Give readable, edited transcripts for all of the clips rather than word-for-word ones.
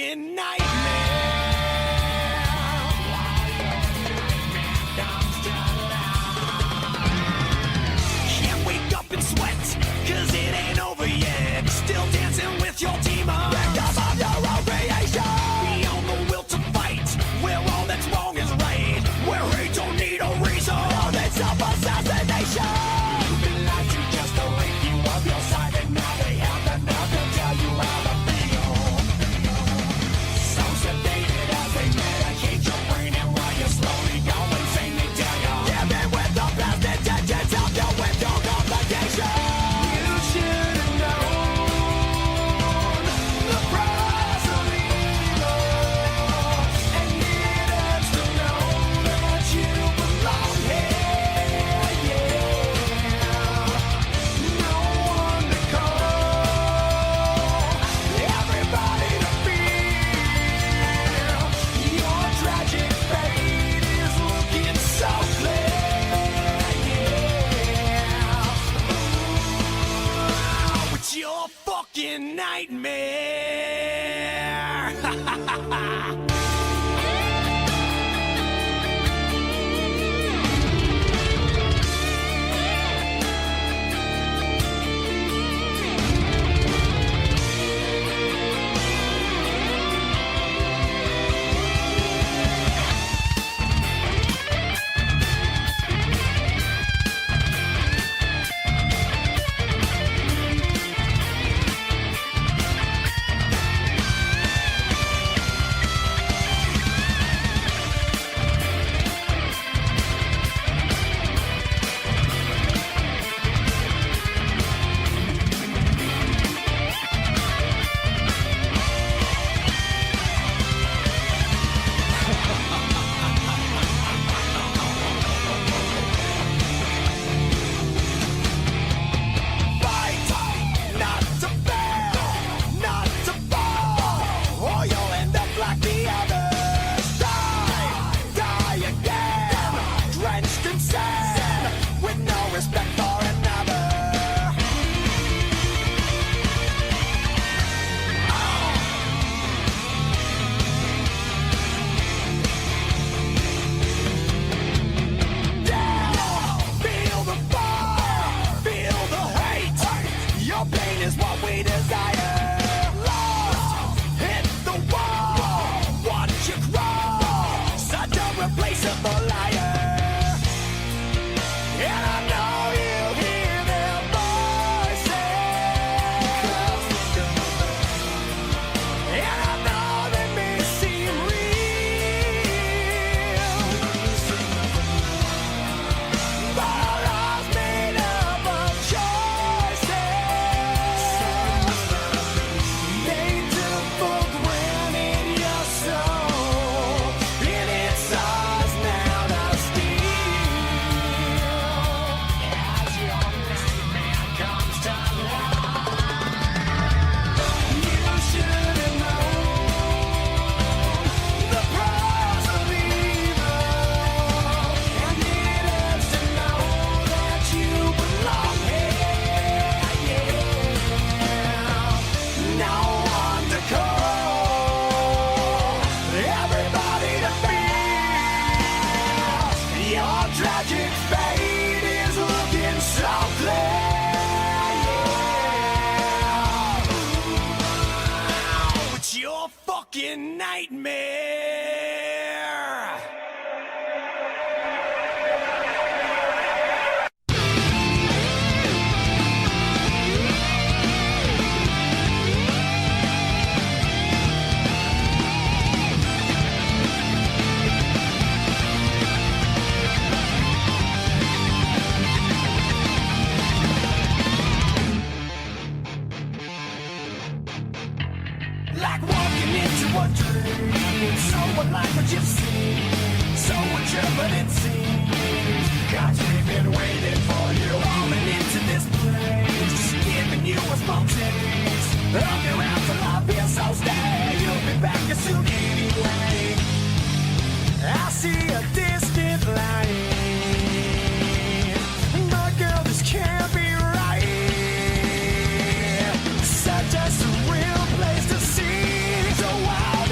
fucking nightmare. Can't wake up and sweat, cause it ain't over yet. Still dancing with your demons. Victim of your own creation. Beyond the will to fight, where all that's wrong is right. Where hate don't need a reason. All that self-assassination. You've been lied to just to rid you of your side, and now they have the nerve to tell you how to feel. So sedated as they medicate your brain, and while you slowly go insane, they tell you give in with the best intentions, help you with your complications. You should have known the price of evil, and needed to know that you belong here. No one to call, everybody to feel. Your tragic fate is looking so clear. It's your fucking nightmare. Fight, not to fail, not to fall, or you'll end up like the others. Die again, drenched in sand, with no respect for another. Feel the fire, feel the hate. Your pain is what we desire. Lost, hit the wall, watch you crawl. Such a replaceable liar. And I know you hear their voices. And I know they may seem real, but our lives made up of choices. They took for granted your soul, and it's ours now to steal. As your nightmare comes to life, you should have known the price of evil, and needed to know that you belong here. No one to call, everybody to feel. Your tragic fate is looking so clear. It's your fucking nightmare. Like walking into a dream, so unlike what you've seen, so untrue but it seems. God, we've been waiting for you, falling into this place, giving you a small taste of your afterlife. Here, so stay, you'll be back as soon anyway. I see a distant light, but girl, this can't be right. Such a surreal place to see, so wow.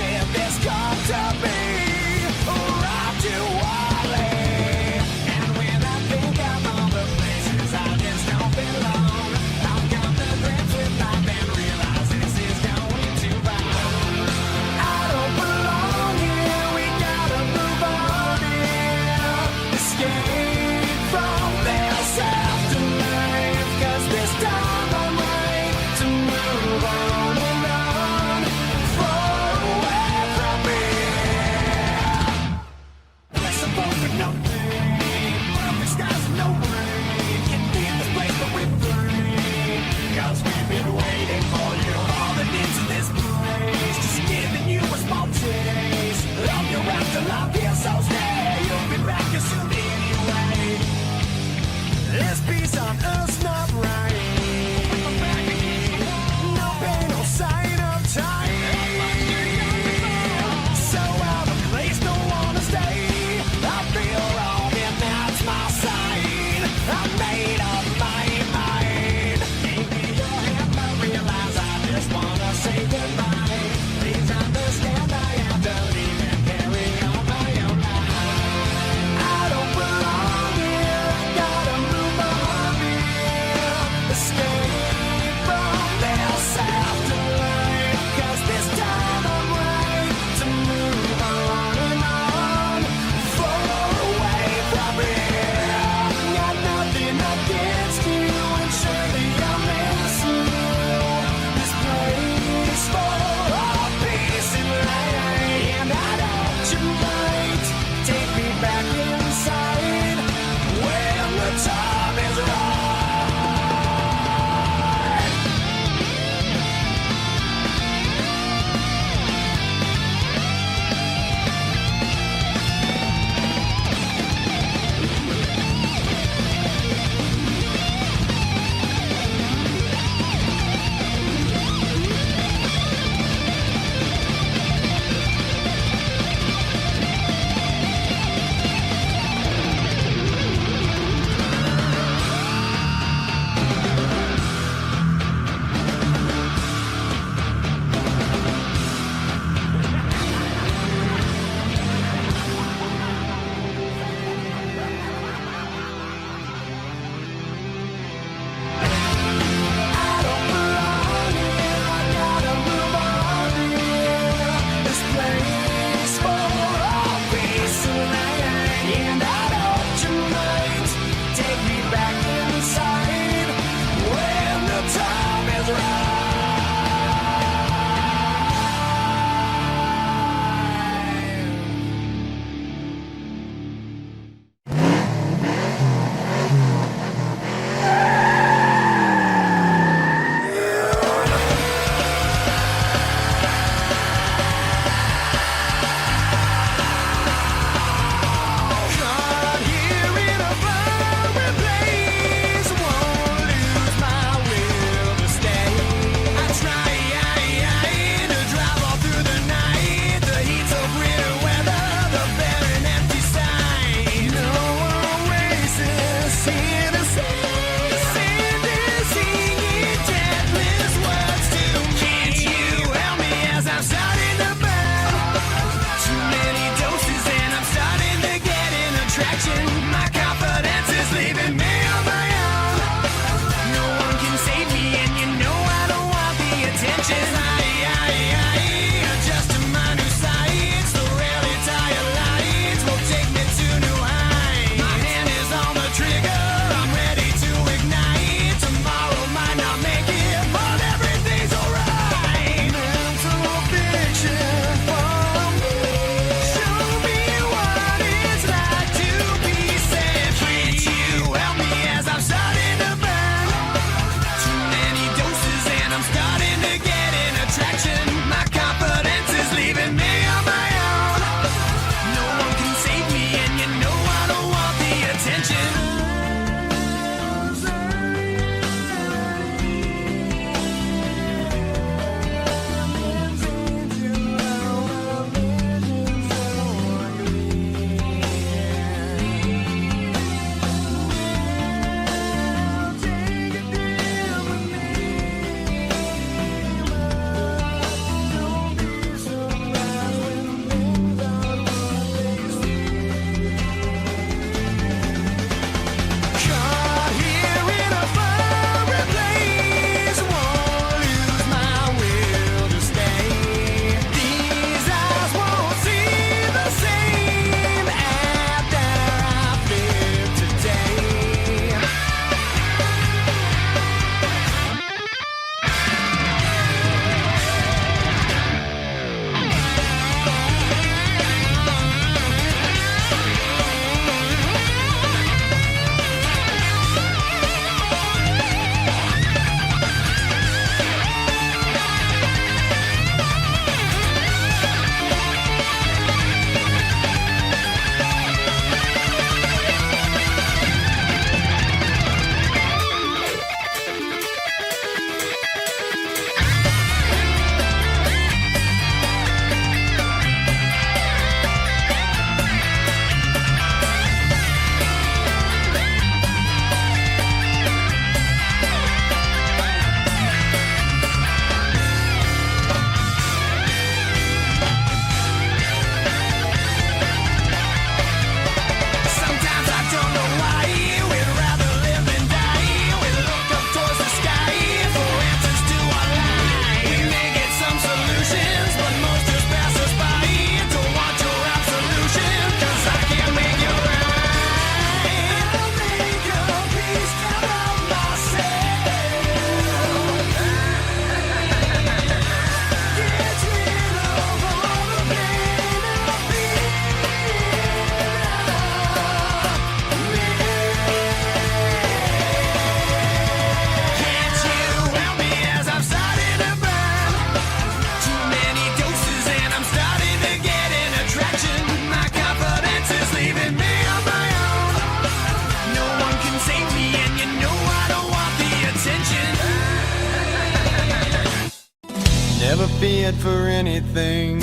scared for anything.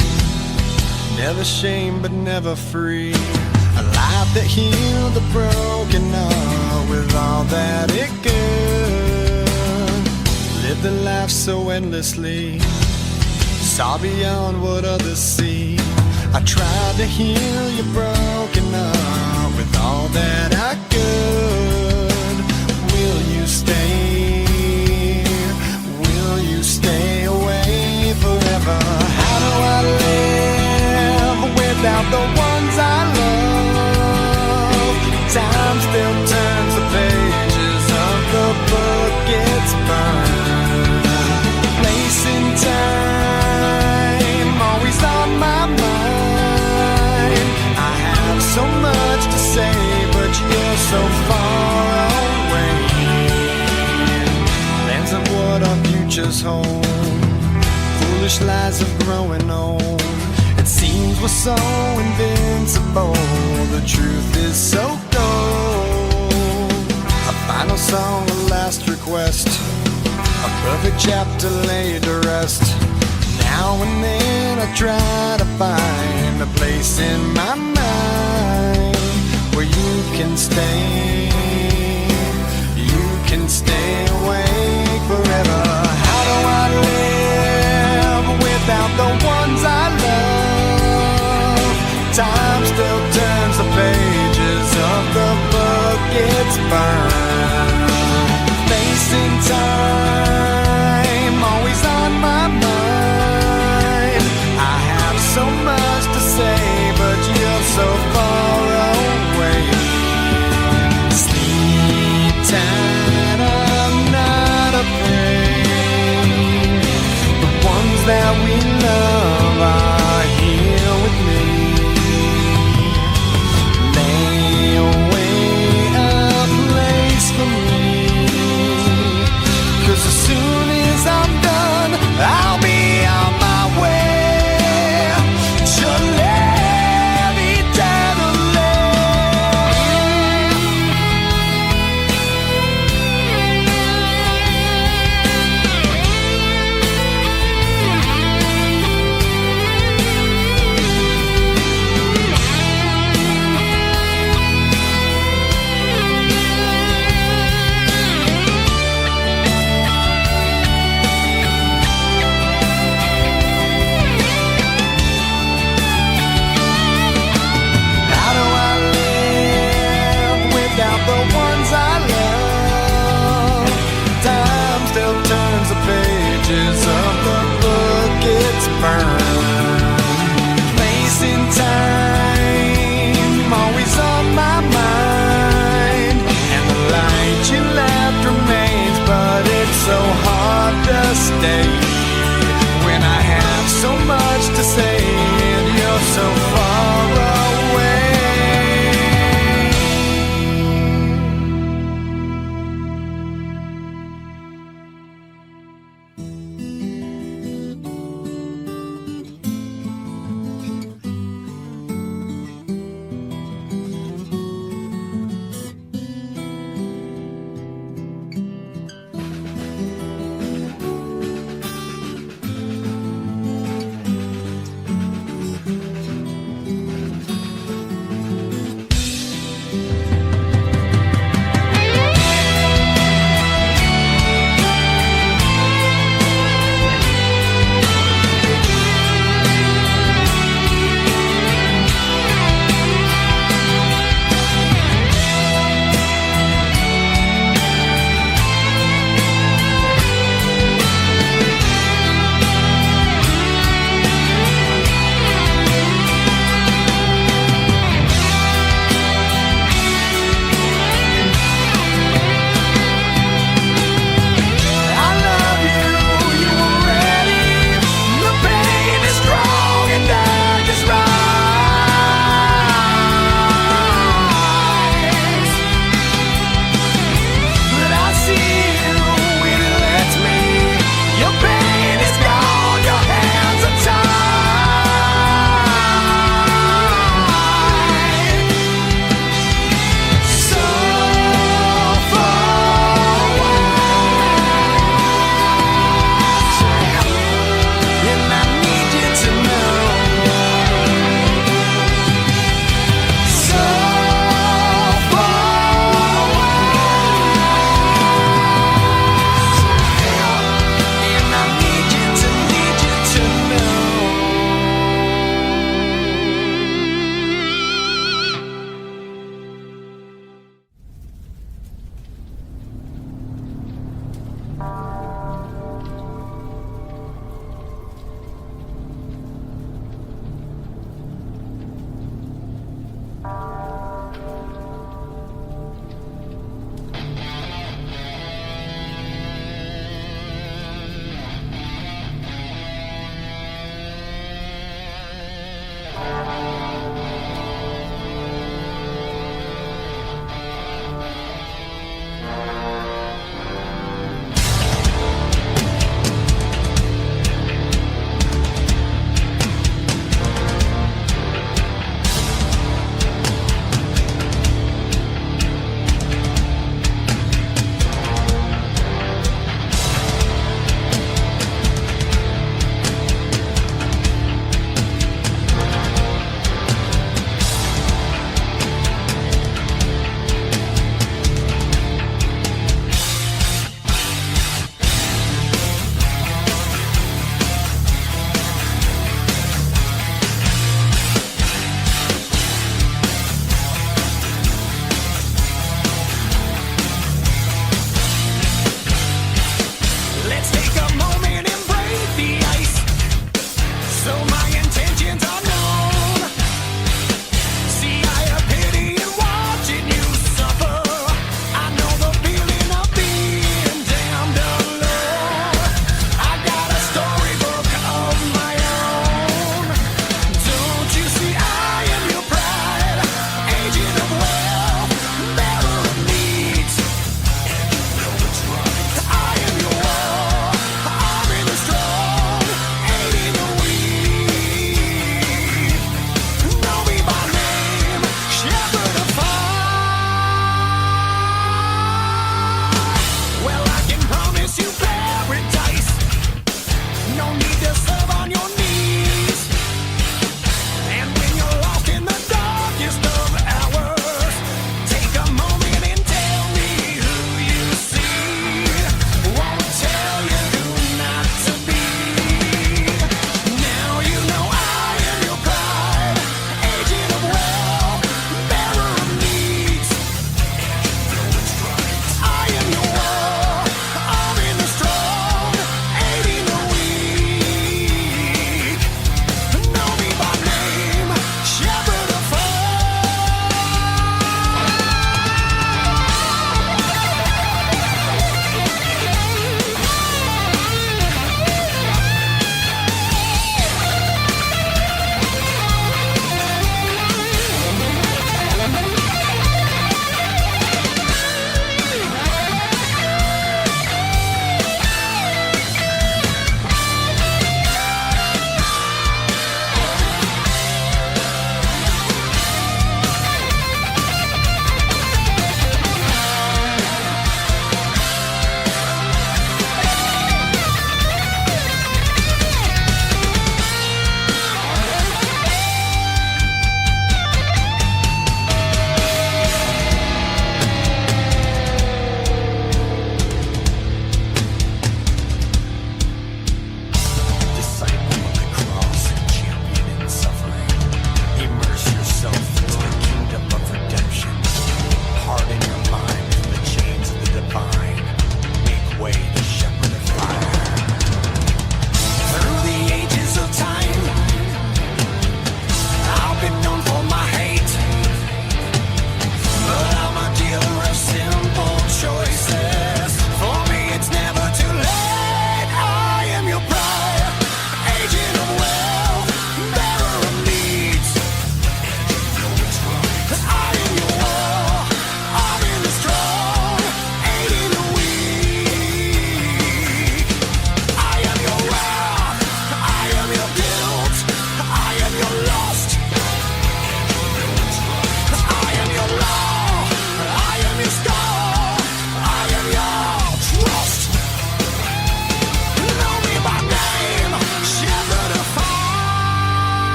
Never shame but never free. A life that healed the broken heart with all that it could. Lived a life so endlessly, saw beyond what others see. I tried to heal your broken heart with all that I could. Will you stay? Will you stay away forever? How do I live without the ones I love? Time still turns the pages of the book, it's burned. Place in time, always on my mind. I have so much to say, but you're so far away. Plans of what our futures hold, foolish lies of growing old. It seems we're so invincible, the truth is so cold. A final song, a last request, a perfect chapter laid to rest. Now and then I try to find a place in my mind where you can stay. You can stay awake forever. How do I live without the ones I love? Time still turns the pages of the book, it's burned. Facing time, always on my mind. I have so much to say, but you're so far away. Sleep tight, I'm not afraid. The ones that we love are here with me. Lay away a place for me, 'cause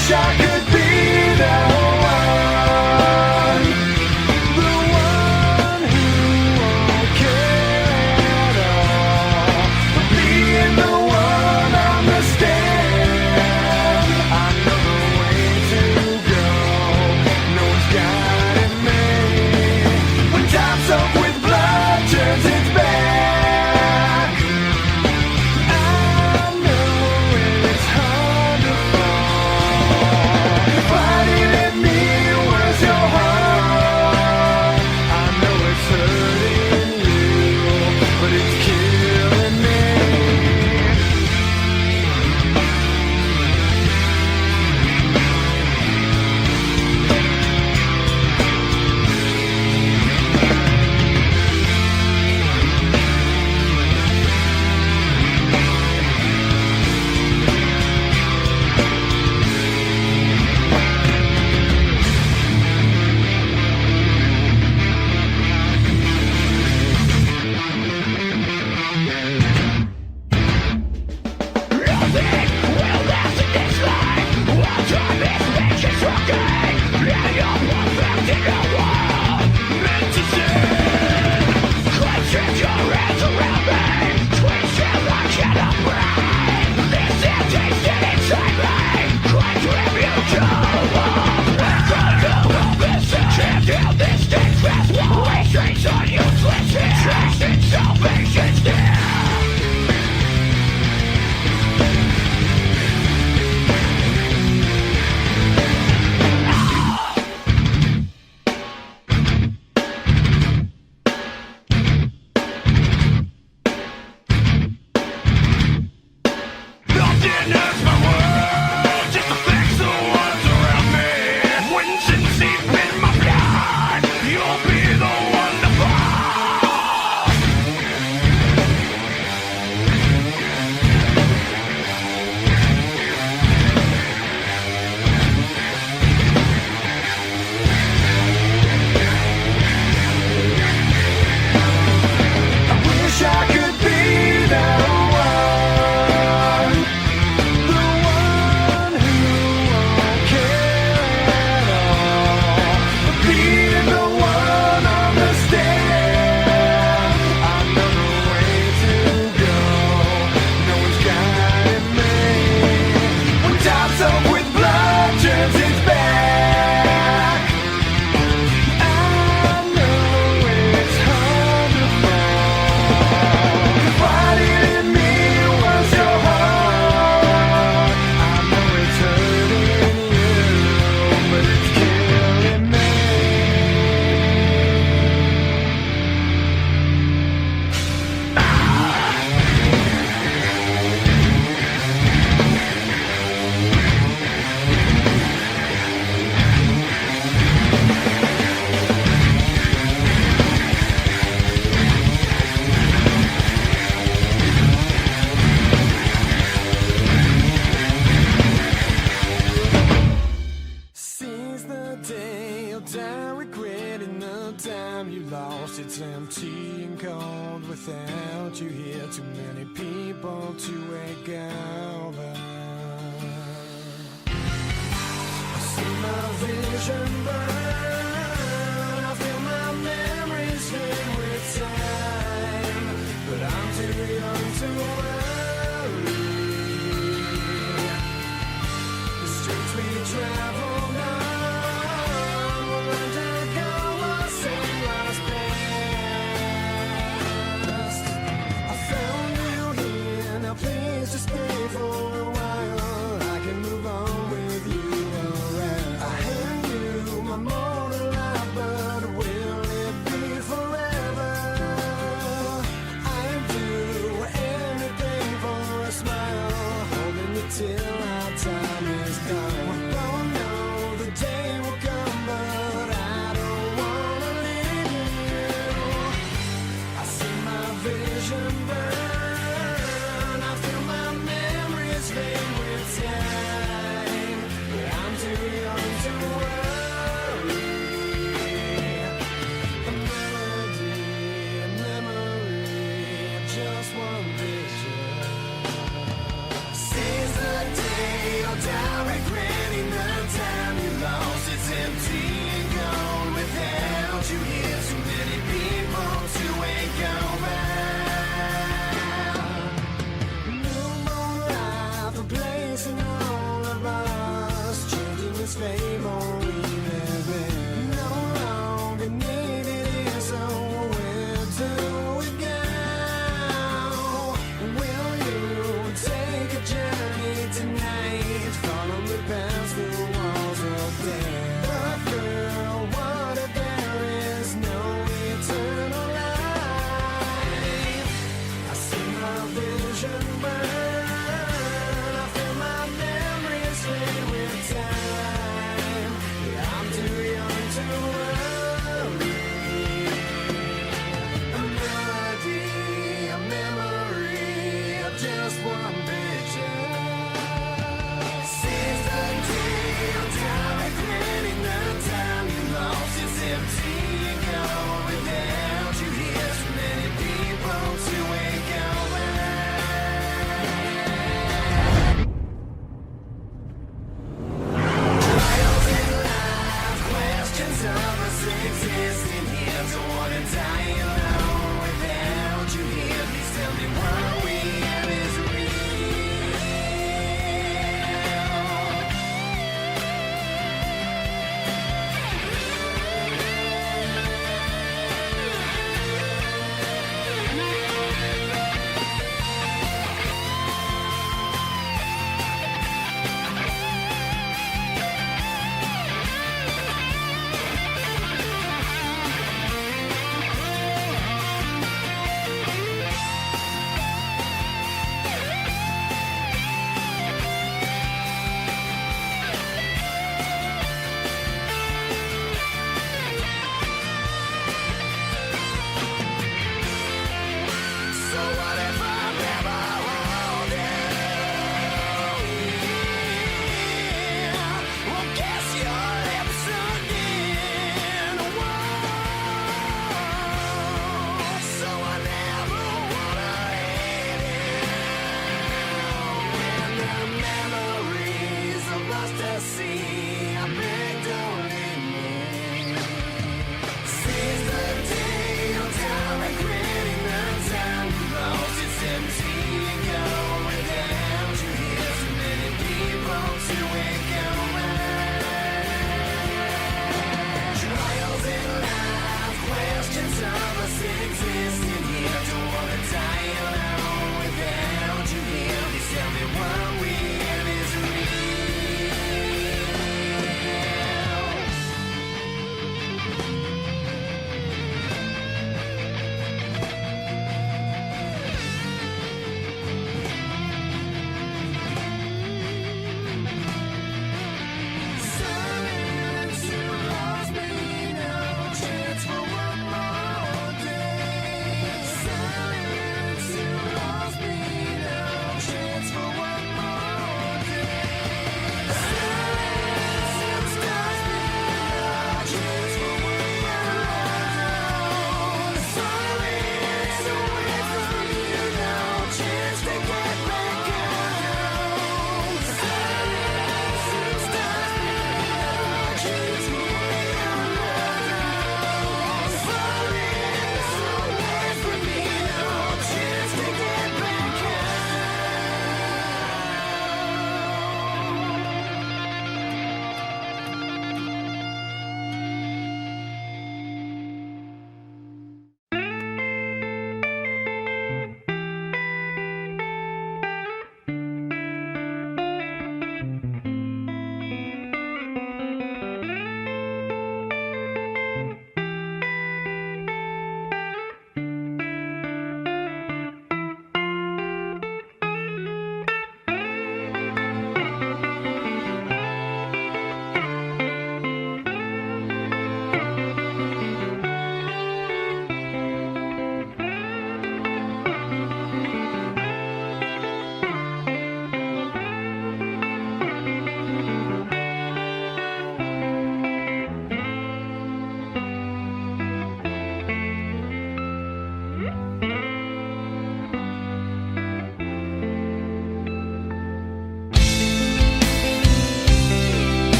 wish I could be the one who won't care at all. But being the one on the stand, I know the way to go. No one's guiding me. When time's up with blood turns its back, I know it's hard to fall. Fighting at me was your heart. I know it's hurting you, but it's killing me. Nothing hurts my world, just affects the ones around me. When sin's deep in my blood, you'll be the one to fall. I wish I could be the one who won't care at all. But being the one on the stand, I know the way to go. No one's guiding me. When time's up with blood turns its back, I know it's hard to fall. Fighting in me was your heart. I know it's hurting you, but it's killing me. Seize the day, you'll die regretting the time you lost. It's empty and cold without you here. Too many people to wake over. I see my vision burn. I feel my memories fade with time, but I'm too young to worry. The streets we travel on will undergo a same lost past. I found you here, now please just stay for a while. I can move on with you around. I hand you my mortal life, but will it be forever? I'd do anything for a smile, holding you till our time is done. We both know the Without regretting the time you lost, it's empty and gone without you here. Too many people to wake around. No more life, a place in all of us, changing this fame we live in. No longer needed here, so where do we go? Will you take a journey tonight? Follow me past the walls of death. But girl, what if there is no eternal life? I see my vision burn, I feel my memories fade with time.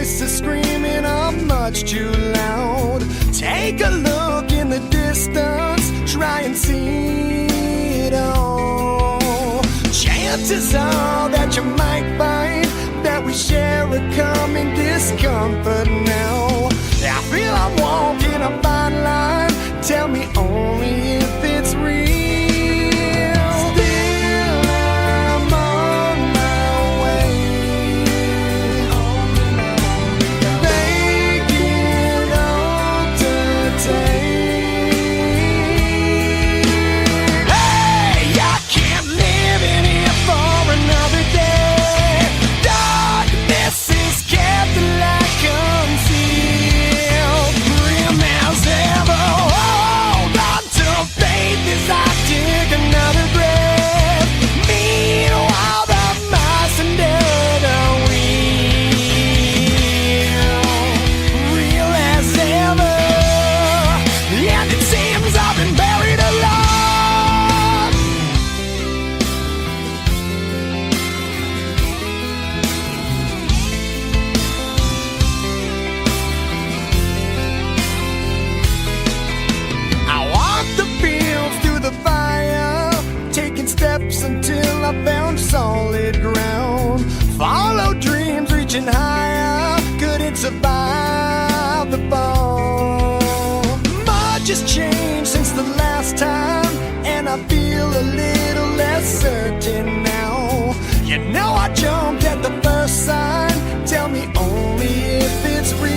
voices screaming are much too loud. Take a look in the distance, try and see it all. Chances are that you might find that we share a common discomfort now. I feel I'm walking a fine line, tell me only if it's real. Still I'm on my way, making all to take. Hey, I can't live in here for another day. Darkness is kept the light concealed. Grim as ever, hold on to faith as I dig another grave. Meanwhile, the mice under the wheel, real as ever, and it seems I've been buried alive. I walked the fields through the fire, taking steps until I found solid ground. Followed dreams reaching higher, couldn't survive the fall. Much has changed since the last time, and I feel a little less certain now. You know I jumped at the first sign, tell me only if it's real.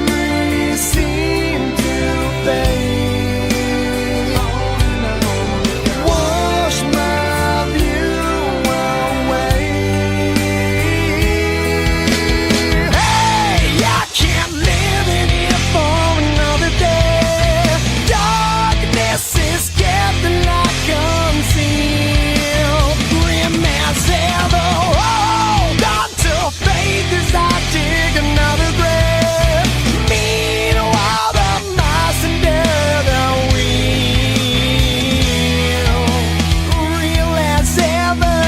Memories seem to fade, wash my view away. Hey, I can't live in here for another day. Darkness is kept and light concealed. Grim as ever, hold on to faith as I dig another grave. Meanwhile, the mice under the wheel, real as ever,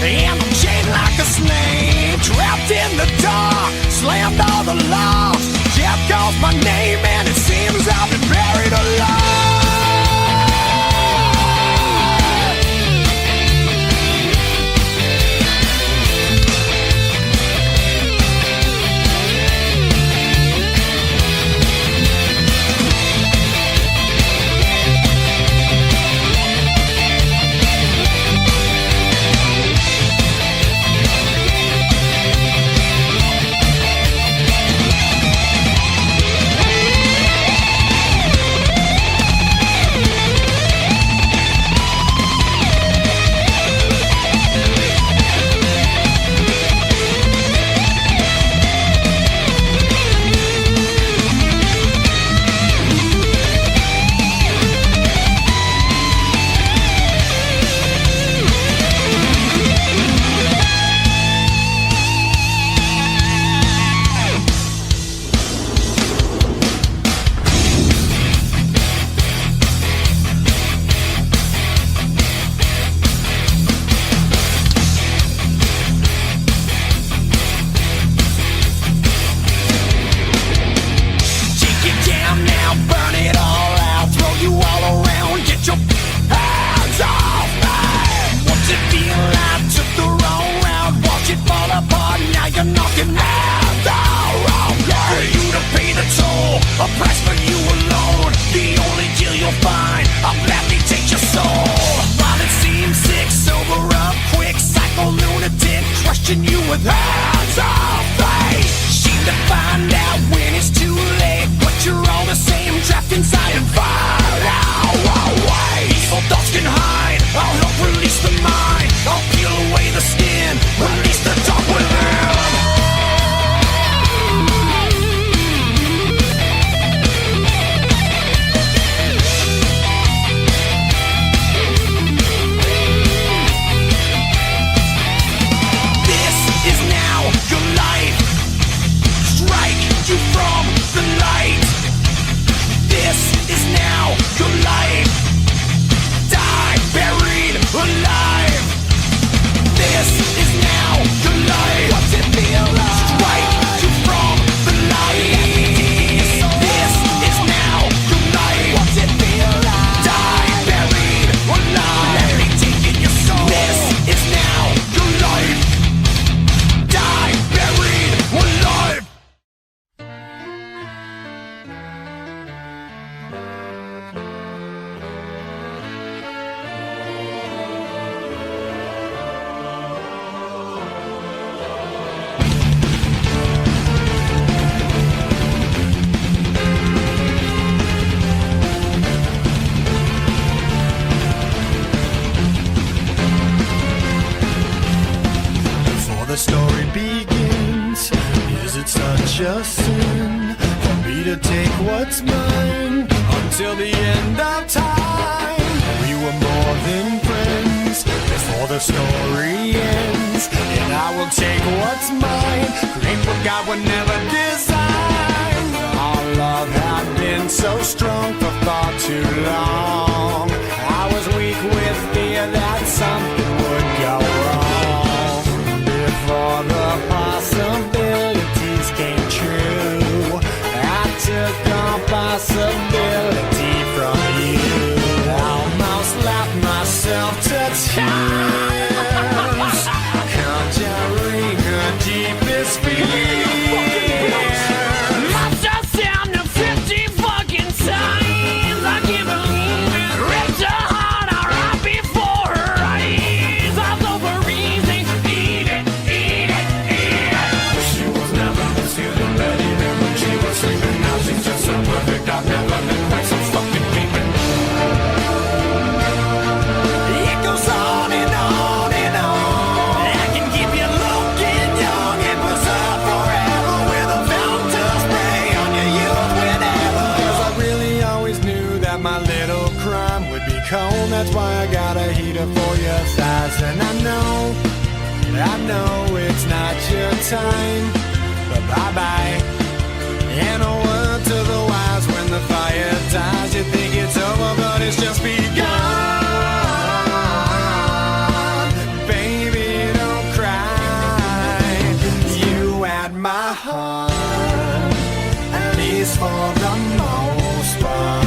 and I'm chained like a slave, trapped in the dark, slammed all the locks. Death calls my name, and it seems I've been buried alive. Take it down now, burn it all out, throw you all around, get your hands off me. What's it feel like? Took the wrong route, watch it fall apart, now you're knocking out the wrong road. For you to pay the toll, a price for you alone, the only deal you'll find, I'll gladly take your soul. While it seems sick, sober up quick, psycho lunatic, crushing you with hands off face. Seem to find out when it's too late, but you're all the same, trapped inside and fired out away. Evil thoughts can hide, I'll help release the mind, I'll peel away the skin, release the dark within. This is now your life. Strike you from the light. This is now the story begins. Is it such a sin for me to take what's mine until the end of time? We were more than friends before the story ends, and I will take what's mine, create what God would never design. Our love had been so strong for far too long. I was weak with fear that something would go wrong before the possibilities came true. I took all possibility from you. Almost left myself to tears, conjuring her deepest fears. That's why I got a heater for your thighs. And I know it's not your time, but bye-bye. And a word to the wise, when the fire dies, you think it's over, but it's just begun. Baby, don't cry. You had my heart, at least for the most part.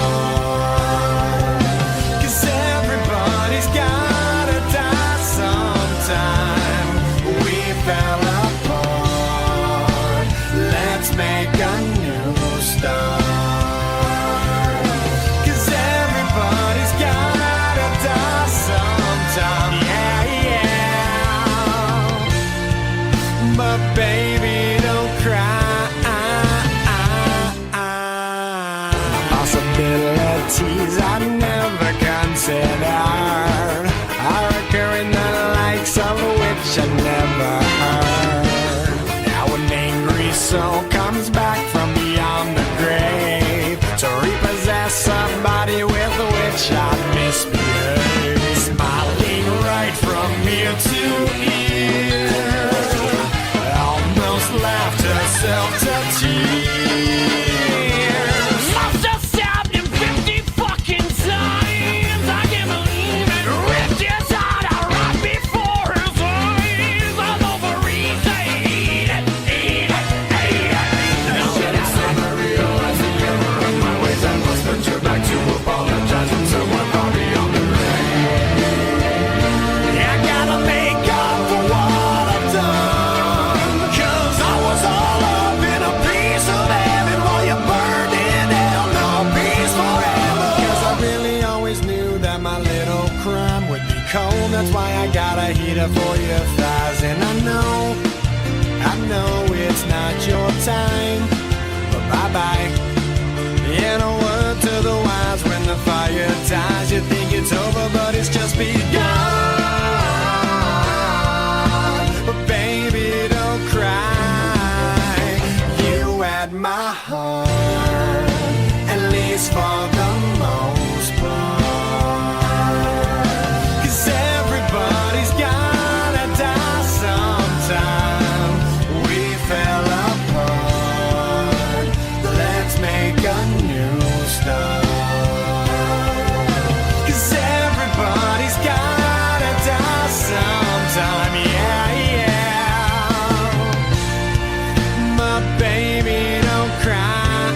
Possibilities I never considered are occurring, the likes of which I never heard. Now an angry soul comes back from beyond the grave to repossess somebody with which I misbehaved. Smiling right from ear to ear, almost laughed herself to tears. That's why I got a heater for your thighs. And I know it's not your time, but bye-bye. And a word to the wise, when the fire dies, you think it's over, but it's just begun. But baby, don't cry. You had my heart, at least for the most part. Baby, don't cry.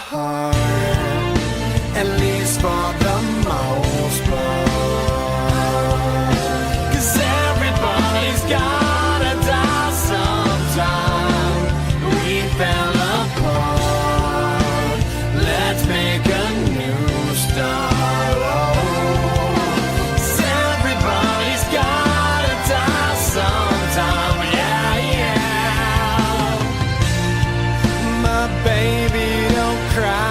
heart, at least for the most part. 'Cause everybody's gotta die sometime. We fell apart, let's make a new start. Oh, 'cause everybody's gotta die sometime. Yeah, yeah. My baby, don't cry.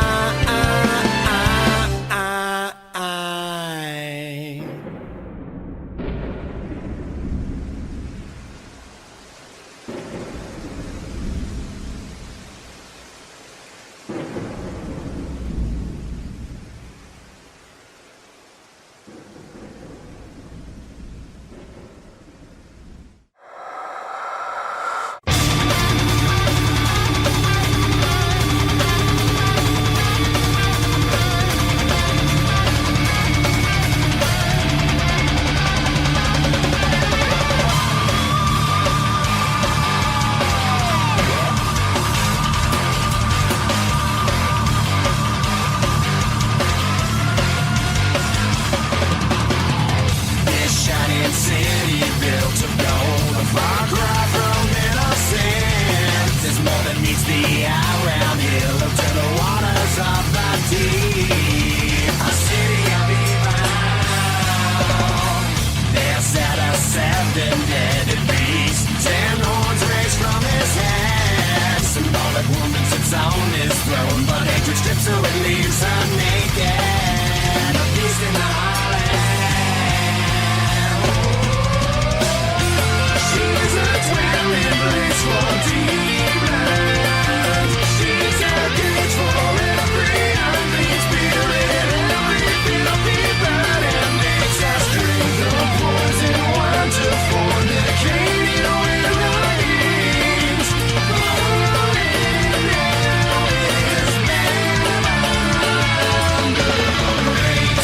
City built of gold, a far cry from innocence. There's more than meets the eye around here. Look to the waters of the deep. A city of evil. There sat a seven-headed beast. 10 horns raised from his head. Symbolic woman sits on his throne, but hatred strips her and leaves her naked. A beast in the heartland. She's a dwelling place for demons. She's a cage for every unclean spirit. Every filthy bird and makes us drink the poison wine to fornicate with our names. Falling now is bound to great.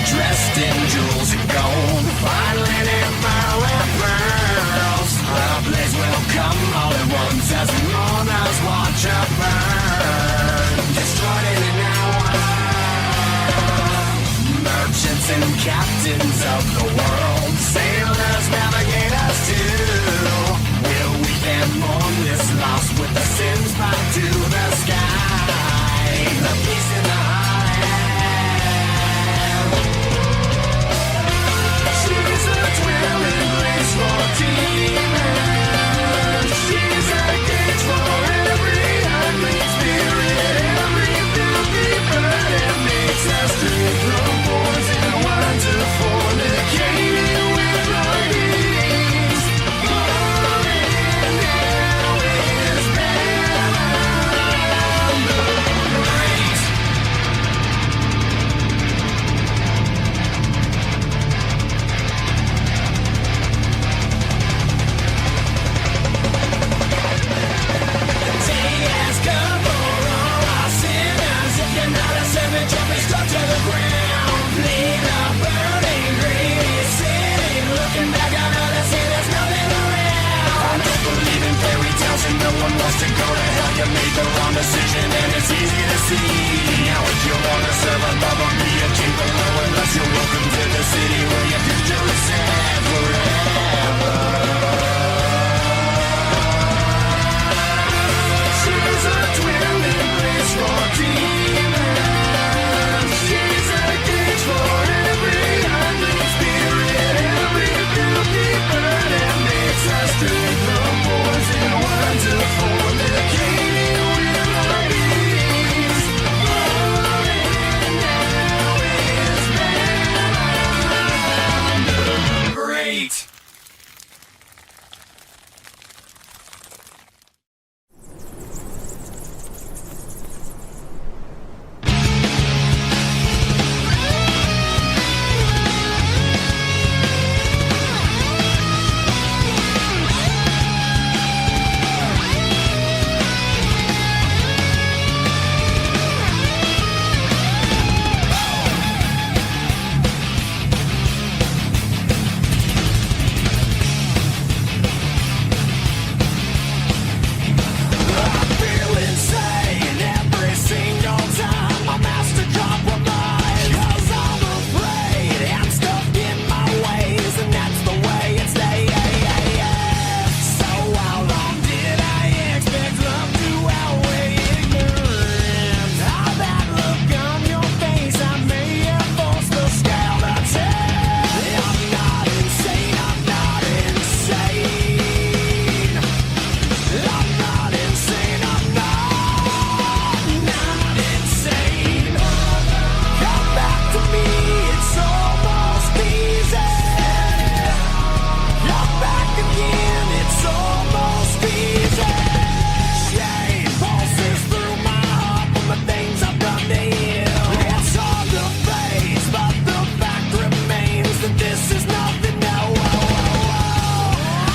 Dressed in jewels and gold, fine linen, pearl and pearls. A blaze will come all at once as mourners watch her burn. Destroyed in an hour. Merchants and captains of the world, sailors, navigators too. Will weep and mourn this loss with the sins back to the sky. The peace in the heart. She's a dwelling place for demons. She's a cage for every unclean spirit. Every filthy bird that makes us drink the poison wine to fornicate with our knees. Falling now is bound to great. No one wants to go to hell. You made the wrong decision and it's easy to see. How would you want to serve above or be a king below? Unless you're welcome to the city where your future is set forever. She's a dwelling place for demons. She's a cage for every unclean spirit. Every filthy bird that makes us drink the poison wine to fornicate with our knees. compromise. 'Cause I'm afraid I'm stuck in my ways, and that's the way it stays. So how long did I expect love to outweigh ignorance? How that look on your face, I may have forced the scale to tip. I'm not insane, I'm not insane. I'm not insane, I'm not insane. Come back to me, it's almost easy. Come back again, it's almost easy. Shame pulses through my heart from the things I've done to you. It's hard to face, but the fact remains that this is nothing new.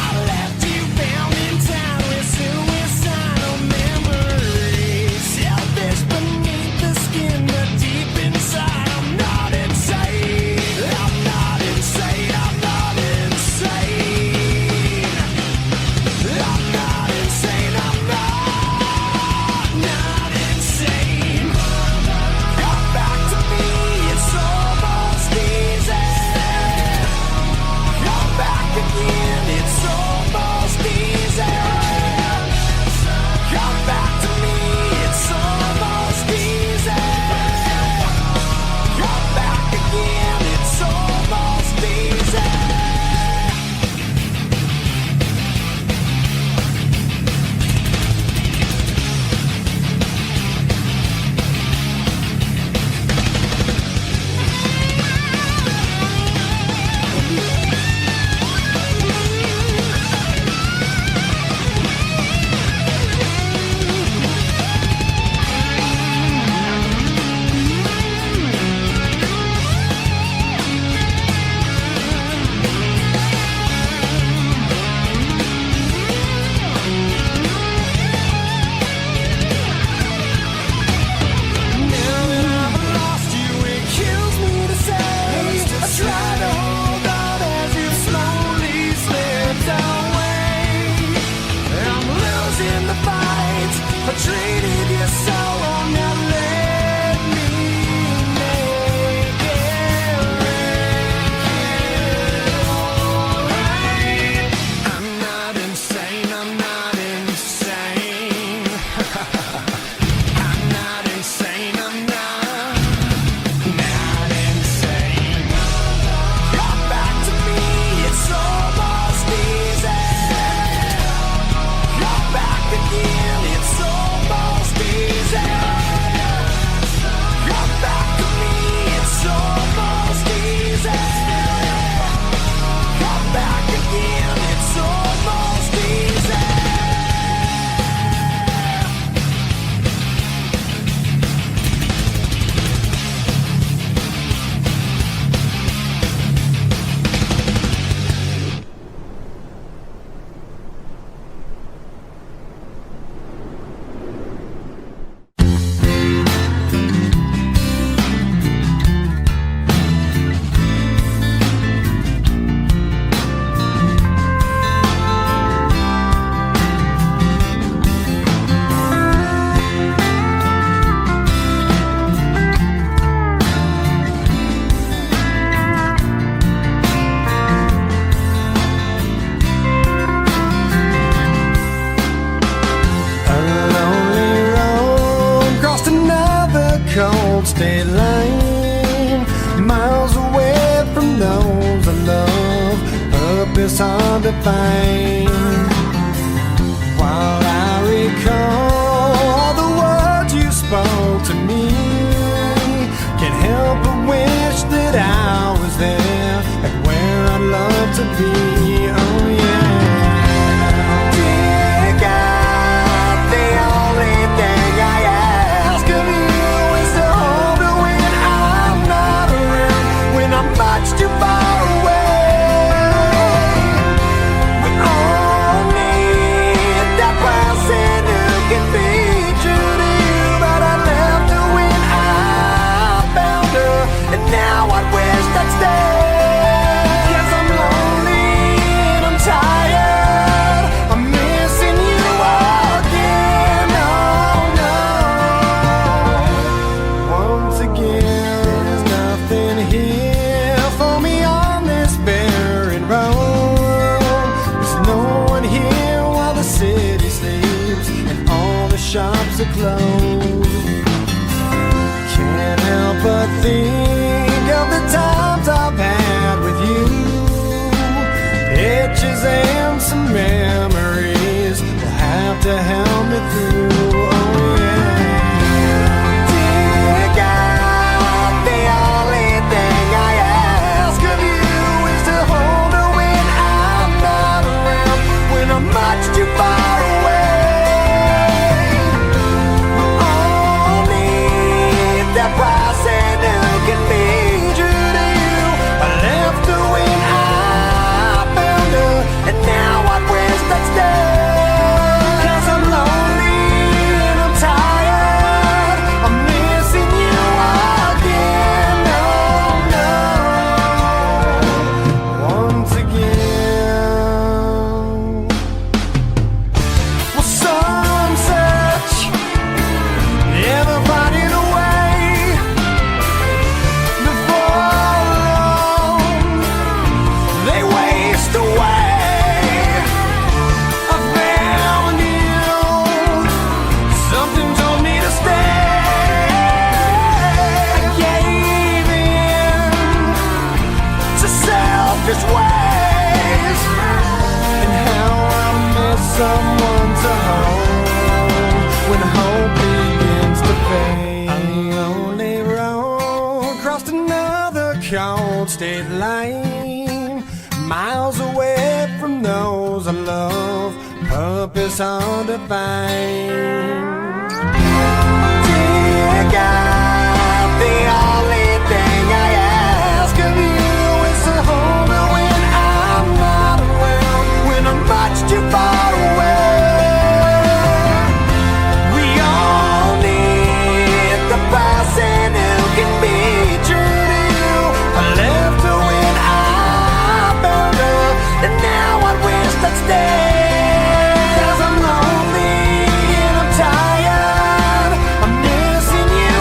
I left you bound in time with suicidal memories. Selfish beneath the skin, but deep inside I'm not insane. I'm not insane, I'm not insane. I'm not insane, I'm not insane. Come back to me, it's almost easy. Come back again, it's almost easy. Come back to me, it's almost easy. Come back again, it's almost easy. Now that I've lost you, it kills me to say I tried to hold on as you slowly slipped away. I'm losing the fight. I treated you so wrong. Now let me make it right. I'm not insane, I'm not insane. I'm not insane, I'm not insane. Come back to me, it's almost easy. Come back again, it's almost easy. Come back to me, it's almost easy. Come back again, it's almost easy. A lonely road crossed another cold state line, miles away from those I love. Purpose hard to find. While I recall the words you spoke to me, can't help but wish that I was there, like where I'd love to be. Oh yeah. Dear God, the only thing I ask of you is to hold me when I'm not around, when I'm much too far away. We all need that person who can be true to you, but I left her when I found her, and now I wish I'd stay. 'Cause I'm lonely to close. Can't help but think of the times I've had with you. Pictures and some memories will have to help me through. Oh yeah. Dear God, the only thing I ask of you is to hold her when I'm not around, when I'm much too far away. Only that price and who can be true to you. I left her when I found her, and now I wish I'd stay. 'Cause I'm lonely and I'm tired, I'm missing you again. Oh no, once again. Well, some search, never finding a way. Before long, they waste away. I found you, something told me to stay. I gave in to selfish ways, and how I miss someone to hold when hope begins to fade. A lonely road crossed another cold state line, miles away from those I love, purpose hard to find. Dear God, the only thing I ask of you is to hold her when I'm not around, when I'm much too far away. We all need the person who can be true to you. I left her when I found her, and now I wish I'd stay. 'Cause I'm lonely and I'm tired, I'm missing you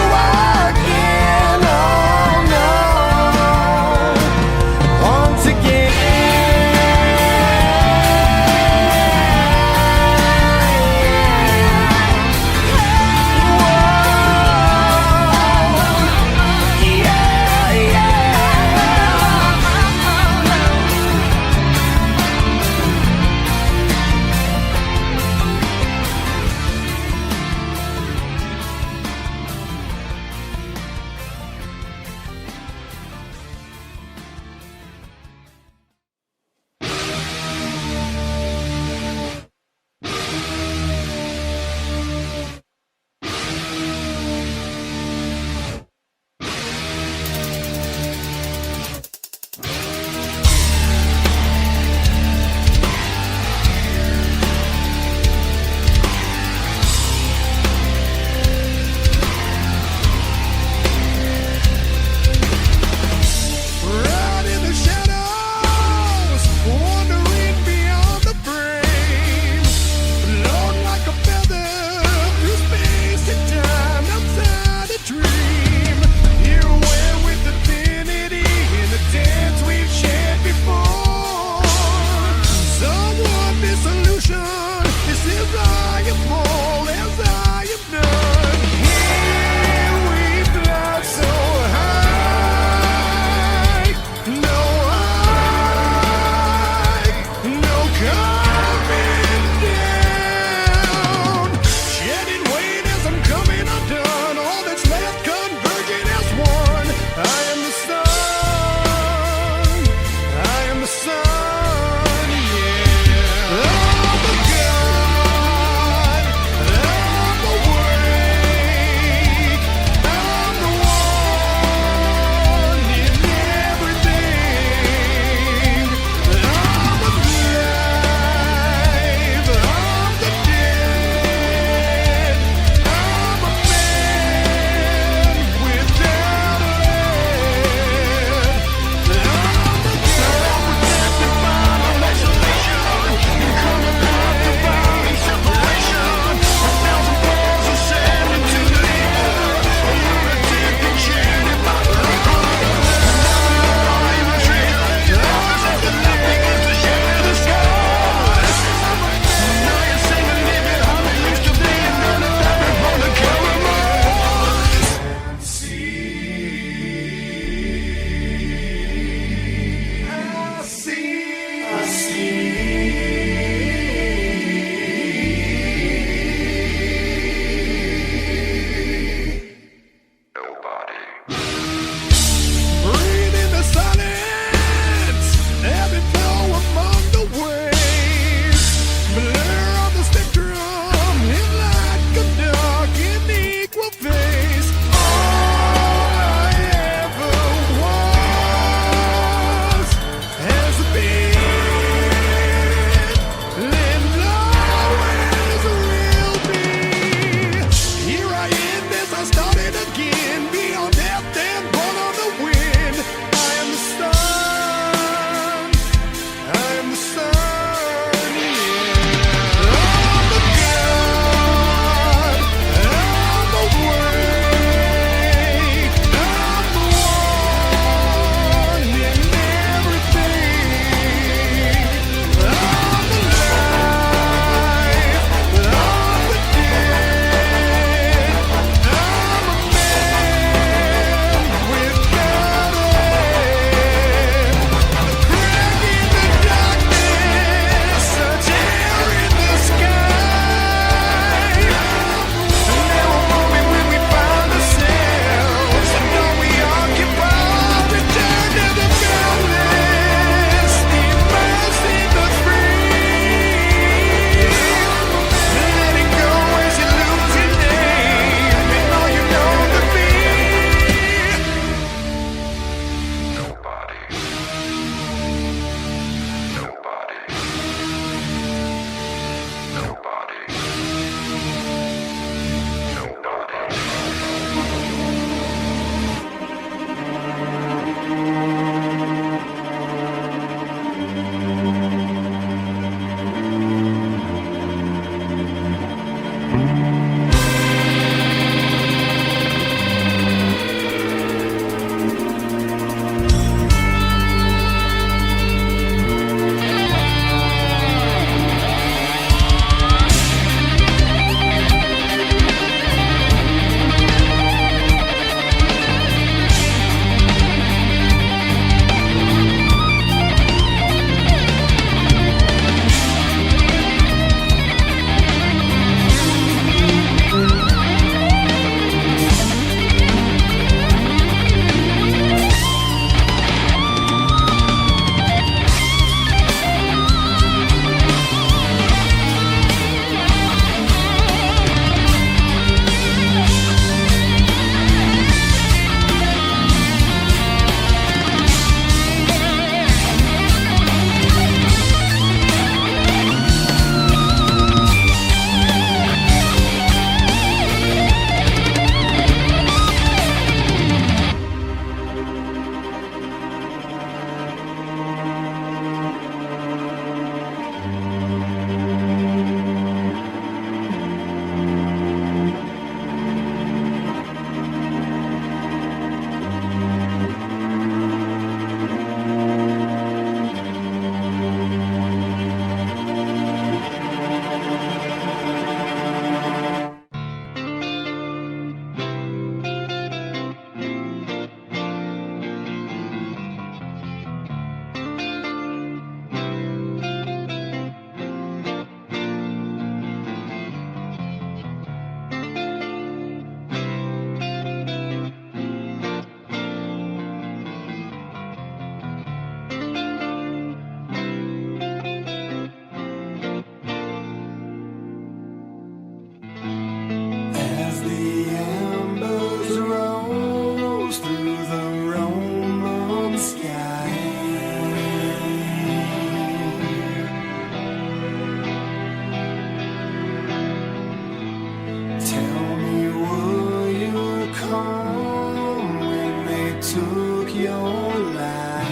took your life.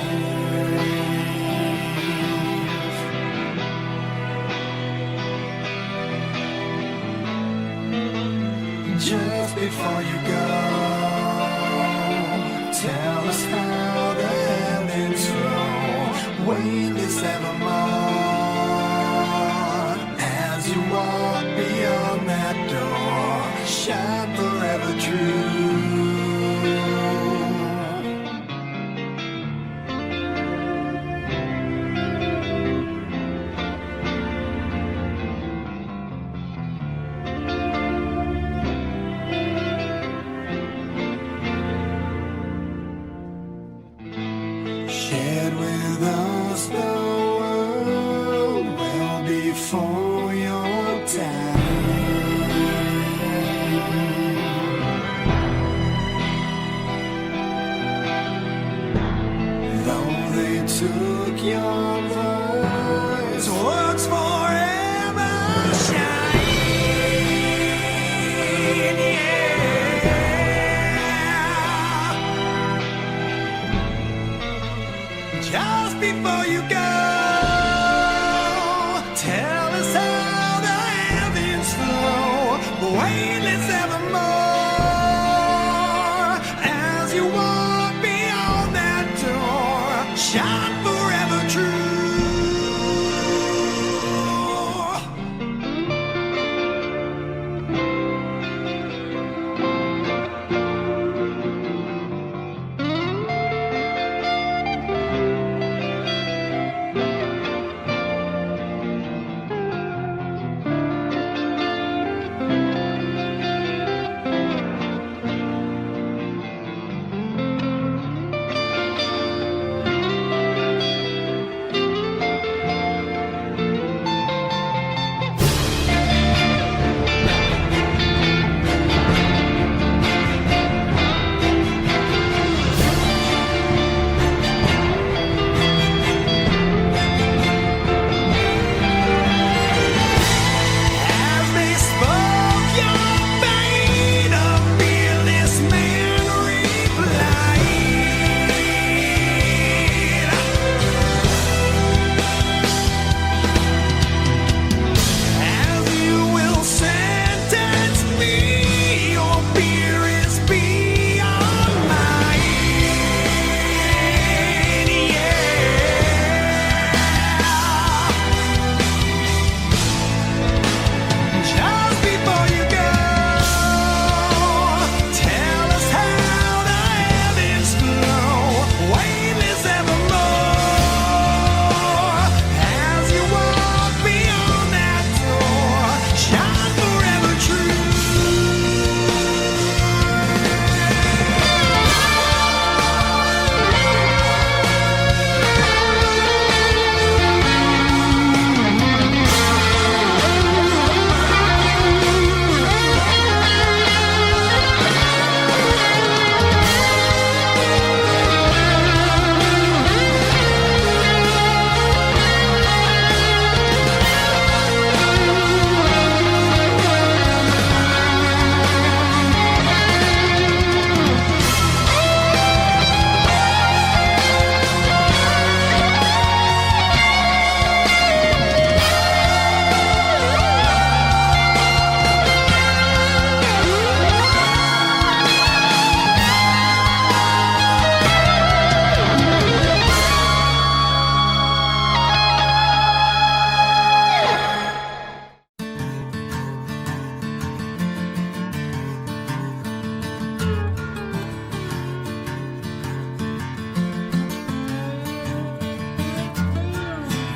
Just before you go, tell us how the heavens flow, weightless evermore. As you walk beyond that door, shine forever true. Shared with us the world well before your time. Though they took your voice, works forever shine. Just before you go, tell us how the heavens flow, weightless evermore. As you walk beyond that door, shine forever true.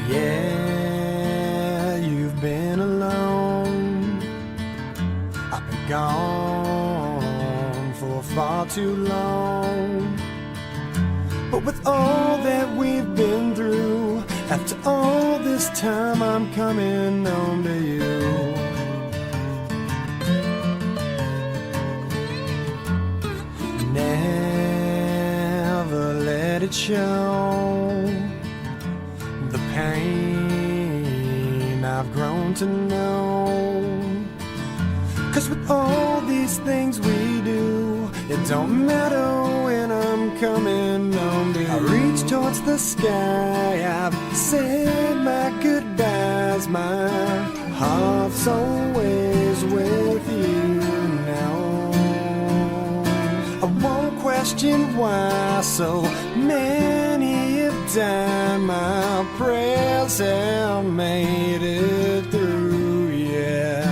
Yeah, you've been alone. I've been gone for far too long. But with all that we've been through, after all this time I'm coming home to you. Never let it show the pain I've grown to know. 'Cause with all these things we do, it don't matter when I'm coming home to you. I reach towards the sky, I've said my goodbyes. My heart's always with you now. I won't question why so many have died. My prayers have made it through, yeah.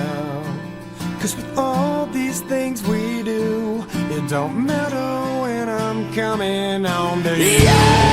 'Cause with all these things we do, it don't matter when I'm coming home to you. Yeah.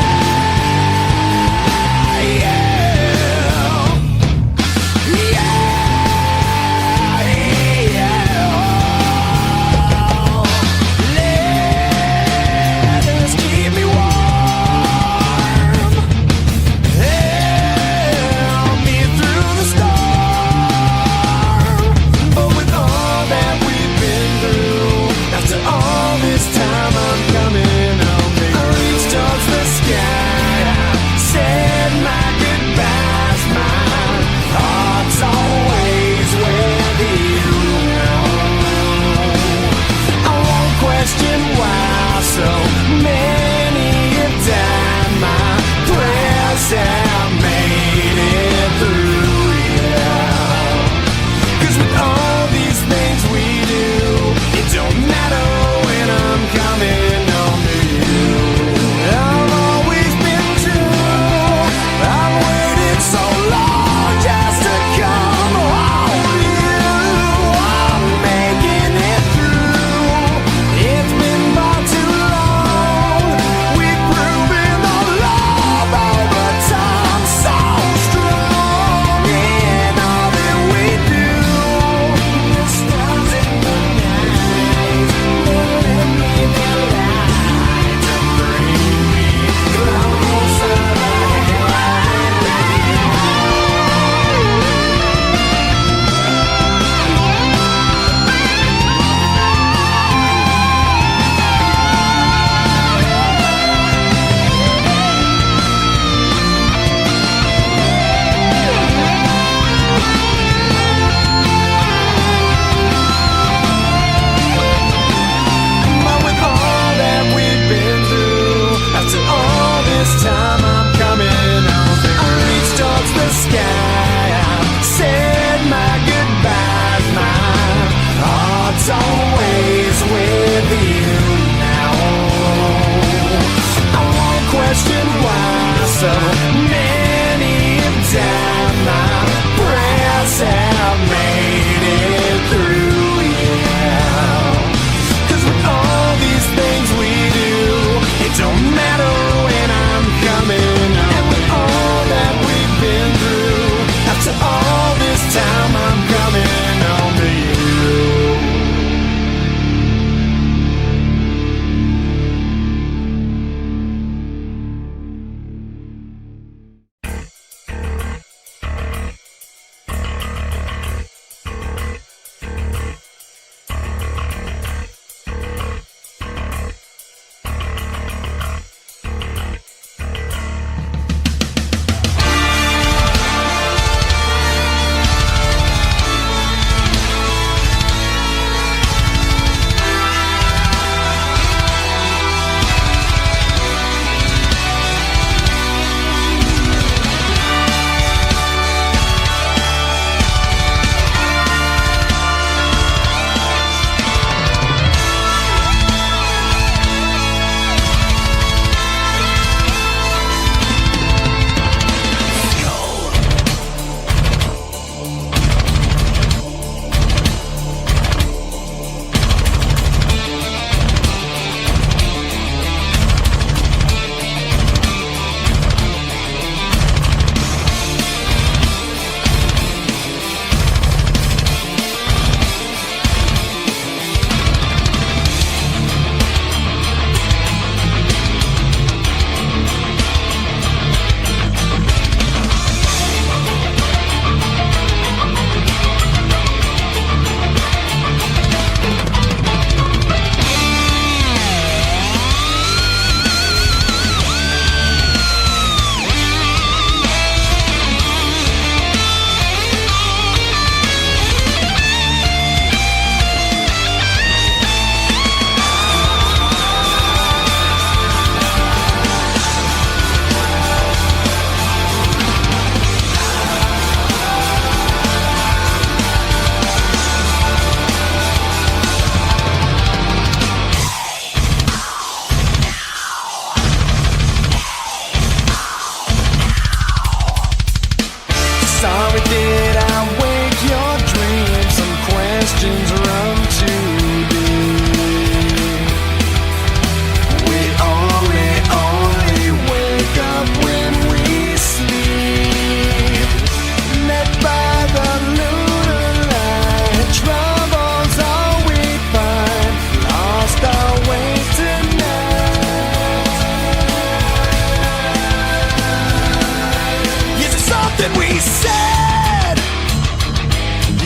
something we said?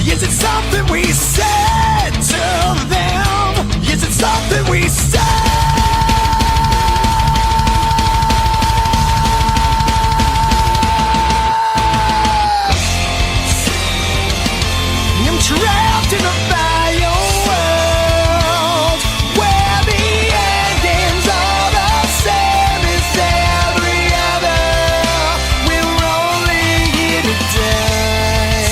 Is it something we said to them? Is it something we said? I'm trapped in a bio world where the endings are the same as every other. We're only here today.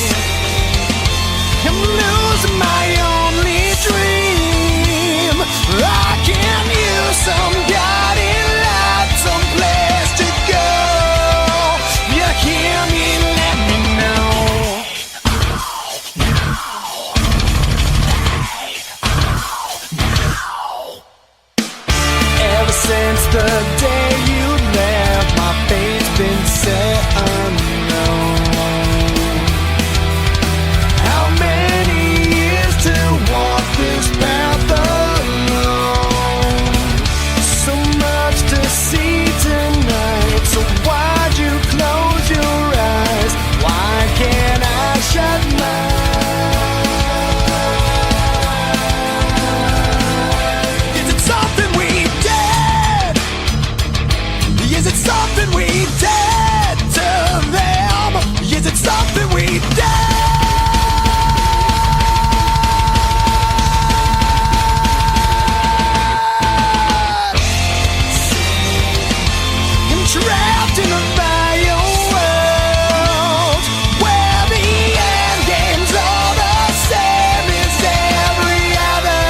I'm losing my only dream. I can use some guiding light, some place to go. You hear me? Let me know. Ever since the day you left, my fate's been set unknown. How many years to walk this path alone? So much to see tonight. So why'd you close your eyes? Why can't I shut mine? Is it something we did? Is it something we did to them? Is it something we did? I'm trapped in a bio world where the end games are the same as every other.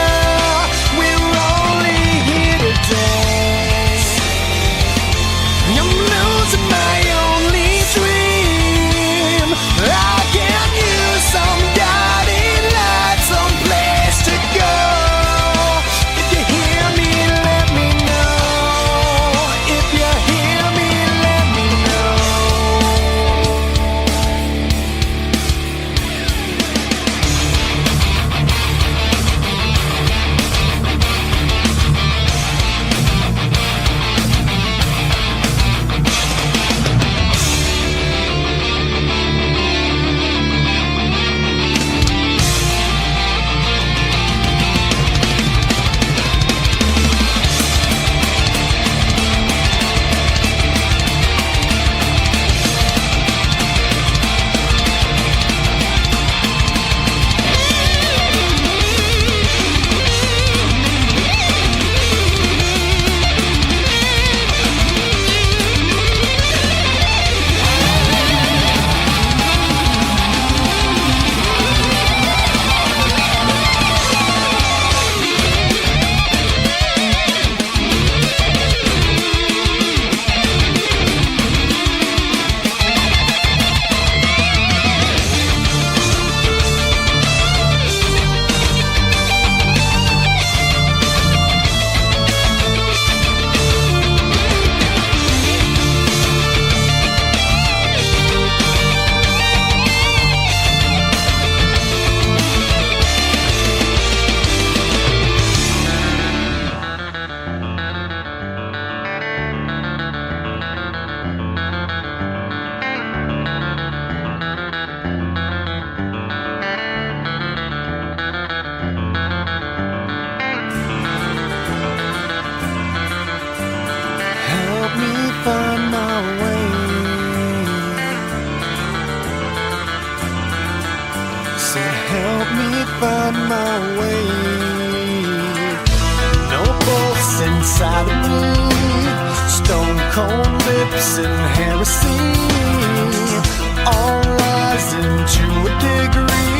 We're only here today. I'm losing my only dream. I can use some guiding light, some place to go. If you hear me, let me know. If you hear me, let me know. Help me find my way. Say, help me find my way. No pulse inside of me. Stone cold lips and heresy. All rising to a degree.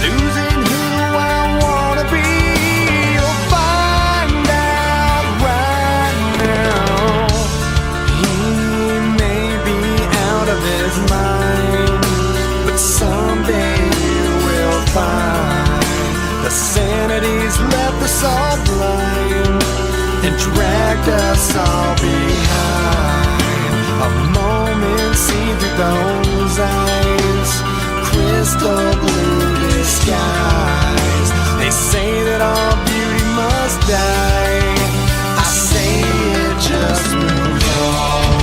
Losing who I wanna be. You'll find out right now. He may be out of his mind, but someday you will find the sanity's left us all blind and dragged us all behind. A moment seen through those eyes, crystal blue skies. They say that all beauty must die. I say it just moves on.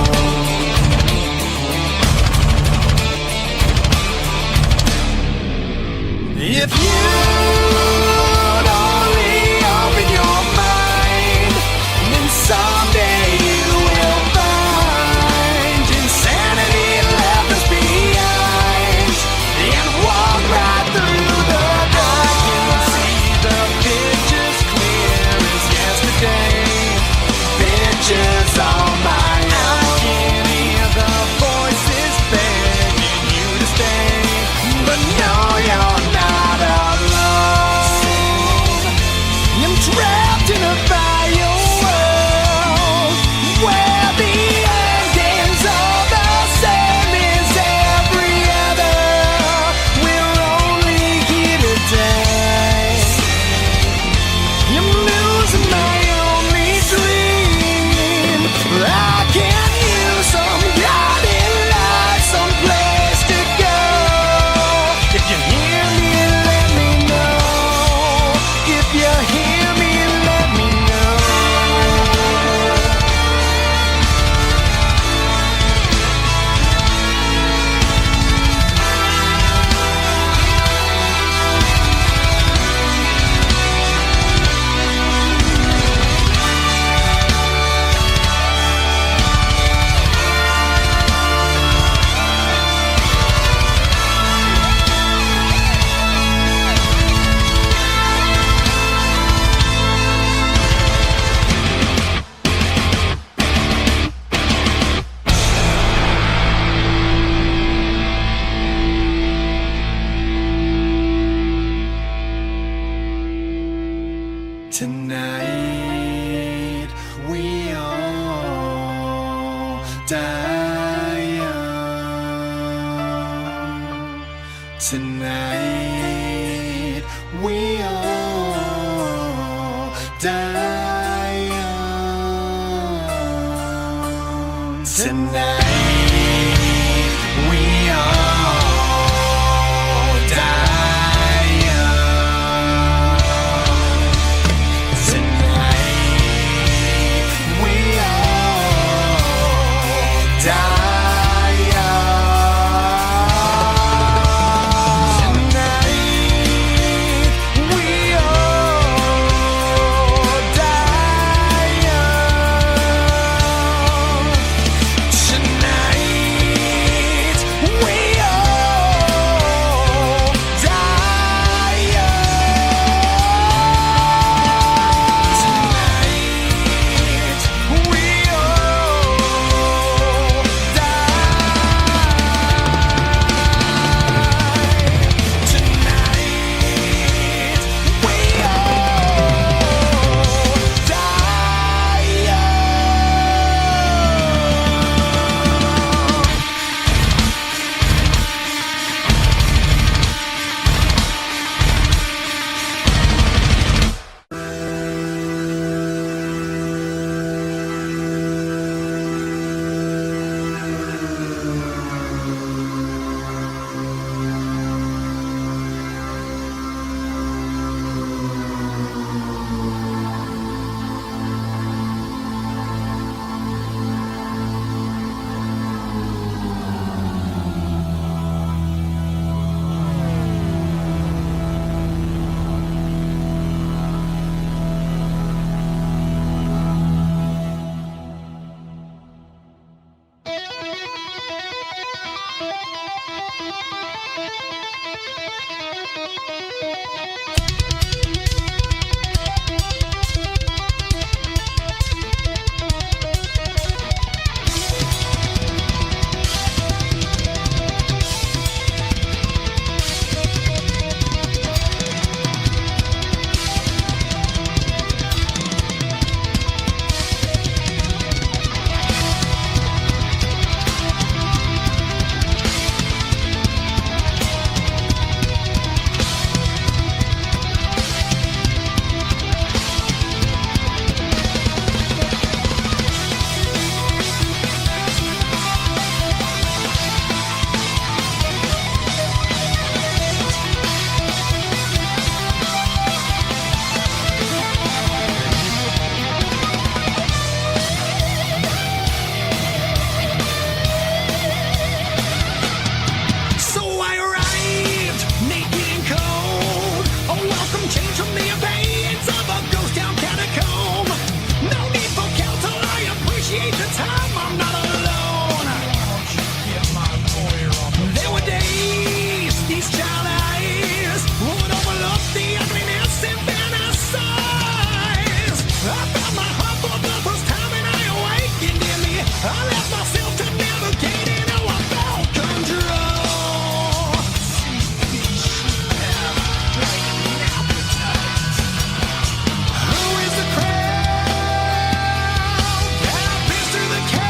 die young. Tonight we all die young. Tonight we all die young. Tonight we all die young. Tonight we all die young. Tonight we all die young. Tonight we all die. Tonight we all die young. So I arrived, naked and cold. A welcome change from the abeyance of a ghost town catacomb. No need for counsel, I appreciate the time. I'm not alone. There were days these child eyes would overlook the ugliness and fantasize. I found my heart for the first time and I awakened in me. I left myself to navigate and now I felt control. Who is the crowd? I've been through the chaos.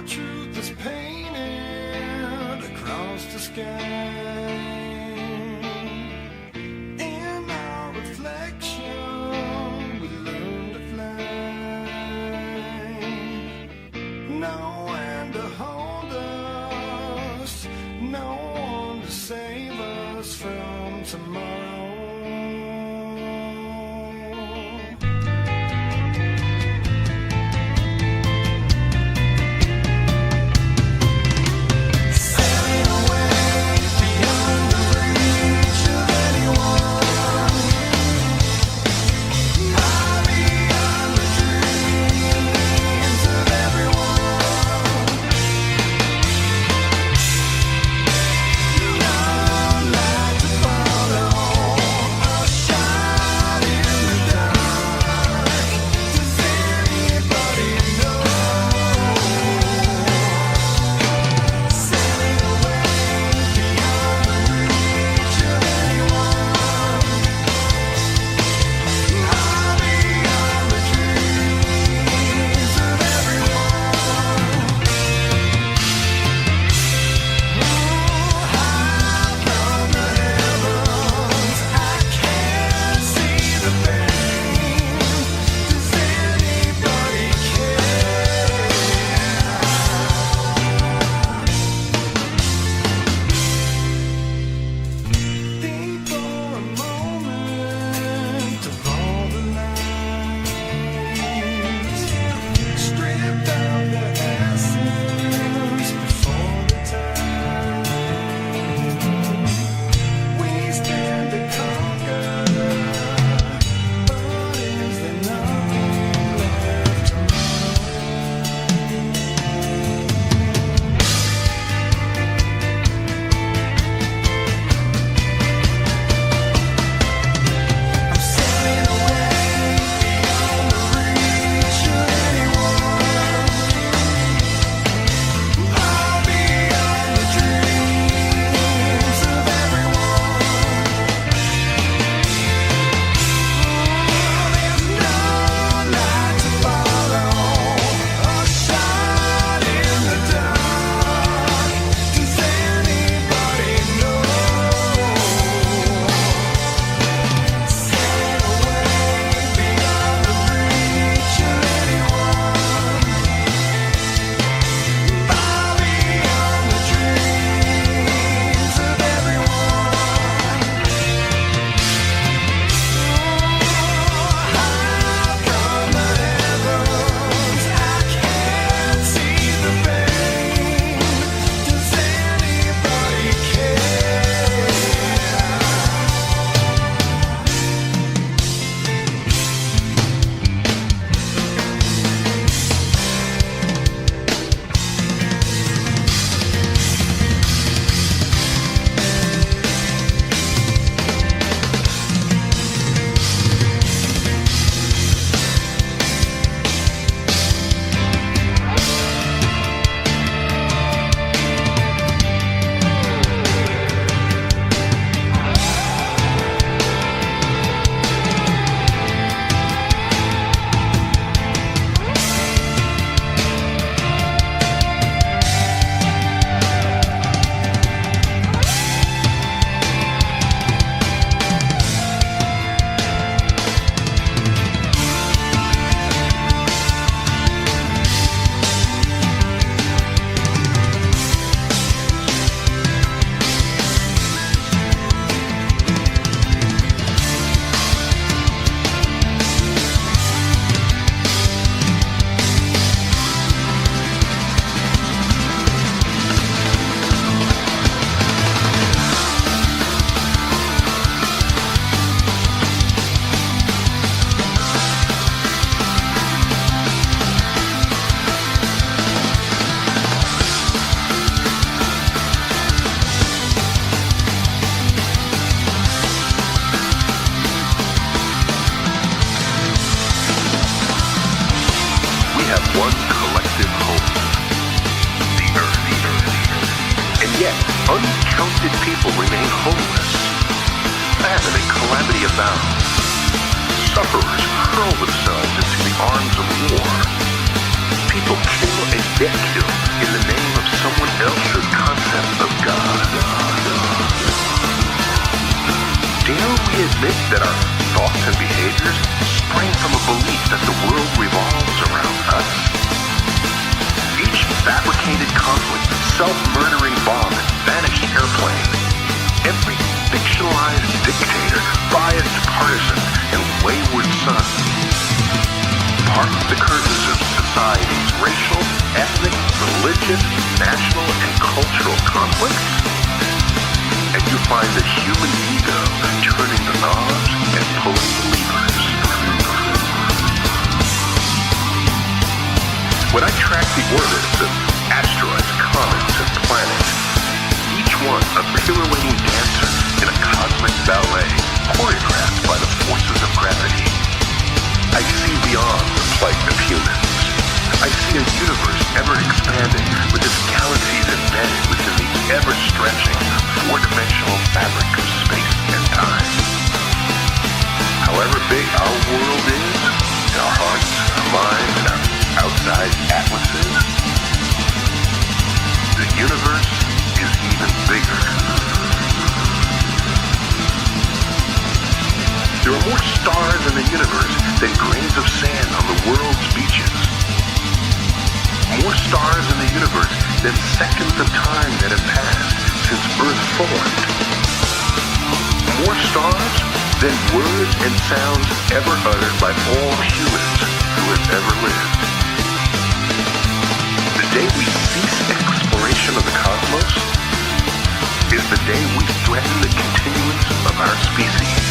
truth is painted across the sky. In our reflection, we learn to fly. No one to hold us, no one to save us from tomorrow. uncounted people remain homeless. Famine and calamity abound. Sufferers hurl themselves into the arms of war. People kill and get killed in the name of someone else's concept of God. Dare we admit that our thoughts and behaviors spring from a belief that the world revolves around us? Each fabricated conflict, self-murdering bomb, and vanished airplane, every fictionalized dictator, biased partisan, and wayward son, part the curtains of society's racial, ethnic, religious, national, and cultural conflicts, and you find the human ego turning the knobs and pulling the levers. When I track the orbits of asteroids, comets, and planets, each one a pirouetting dancer in a cosmic ballet choreographed by the forces of gravity, I see beyond the plight of humans. I see a universe ever expanding with its galaxies embedded within the ever-stretching, four-dimensional fabric of space and time. However big our world is, in our hearts, our minds, and our outside atlases, the universe is even bigger. There are more stars in the universe than grains of sand on the world's beaches. More stars in the universe than seconds of time that have passed since Earth formed. More stars than words and sounds ever uttered by all humans who have ever lived. The day we cease exploration of the cosmos is the day we threaten the continuance of our species.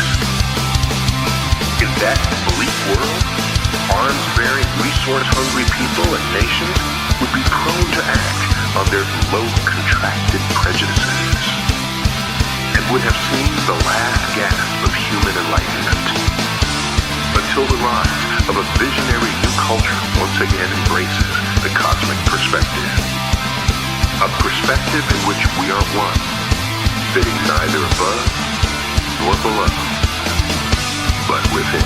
In that bleak world, arms-bearing, resource-hungry people and nations would be prone to act on their low, contracted prejudices and would have seen the last gasp of human enlightenment until the rise of a visionary new culture once again embraces the cosmic perspective. A perspective in which we are one, fitting neither above nor below, but within.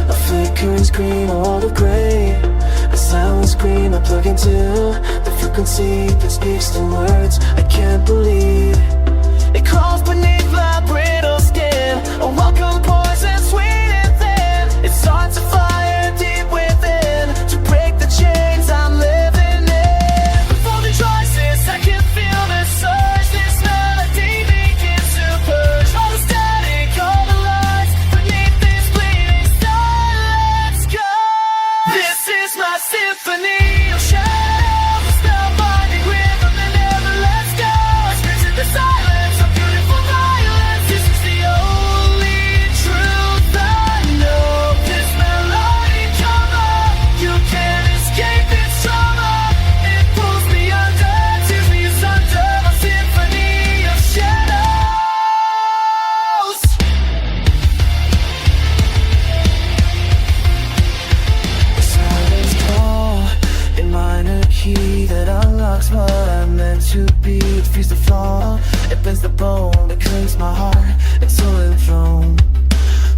A flickering screen, a world of gray. A silent scream, I plug into the frequency that speaks the words I can't believe. It crawls beneath my brittle skin, a welcome poison, sweet and thin. It starts a fire deep within to break the chains I'm living in. Before the choices, I can feel the surge. This melody begins to purge all the static, all the lies beneath this bleeding star. Let's go. This is my symphony of shadows, a spellbinding rhythm that never lets go. I scream in the silence of beautiful violence. This is the only truth I know. This melody, come on, you can't escape its trauma. It pulls me under, tears me asunder. My symphony of shadows. The silence call in minor key that unlocks what I'm meant to be. It feels the flaw, it bends the bone, it clinks my heart, it's so enthroned.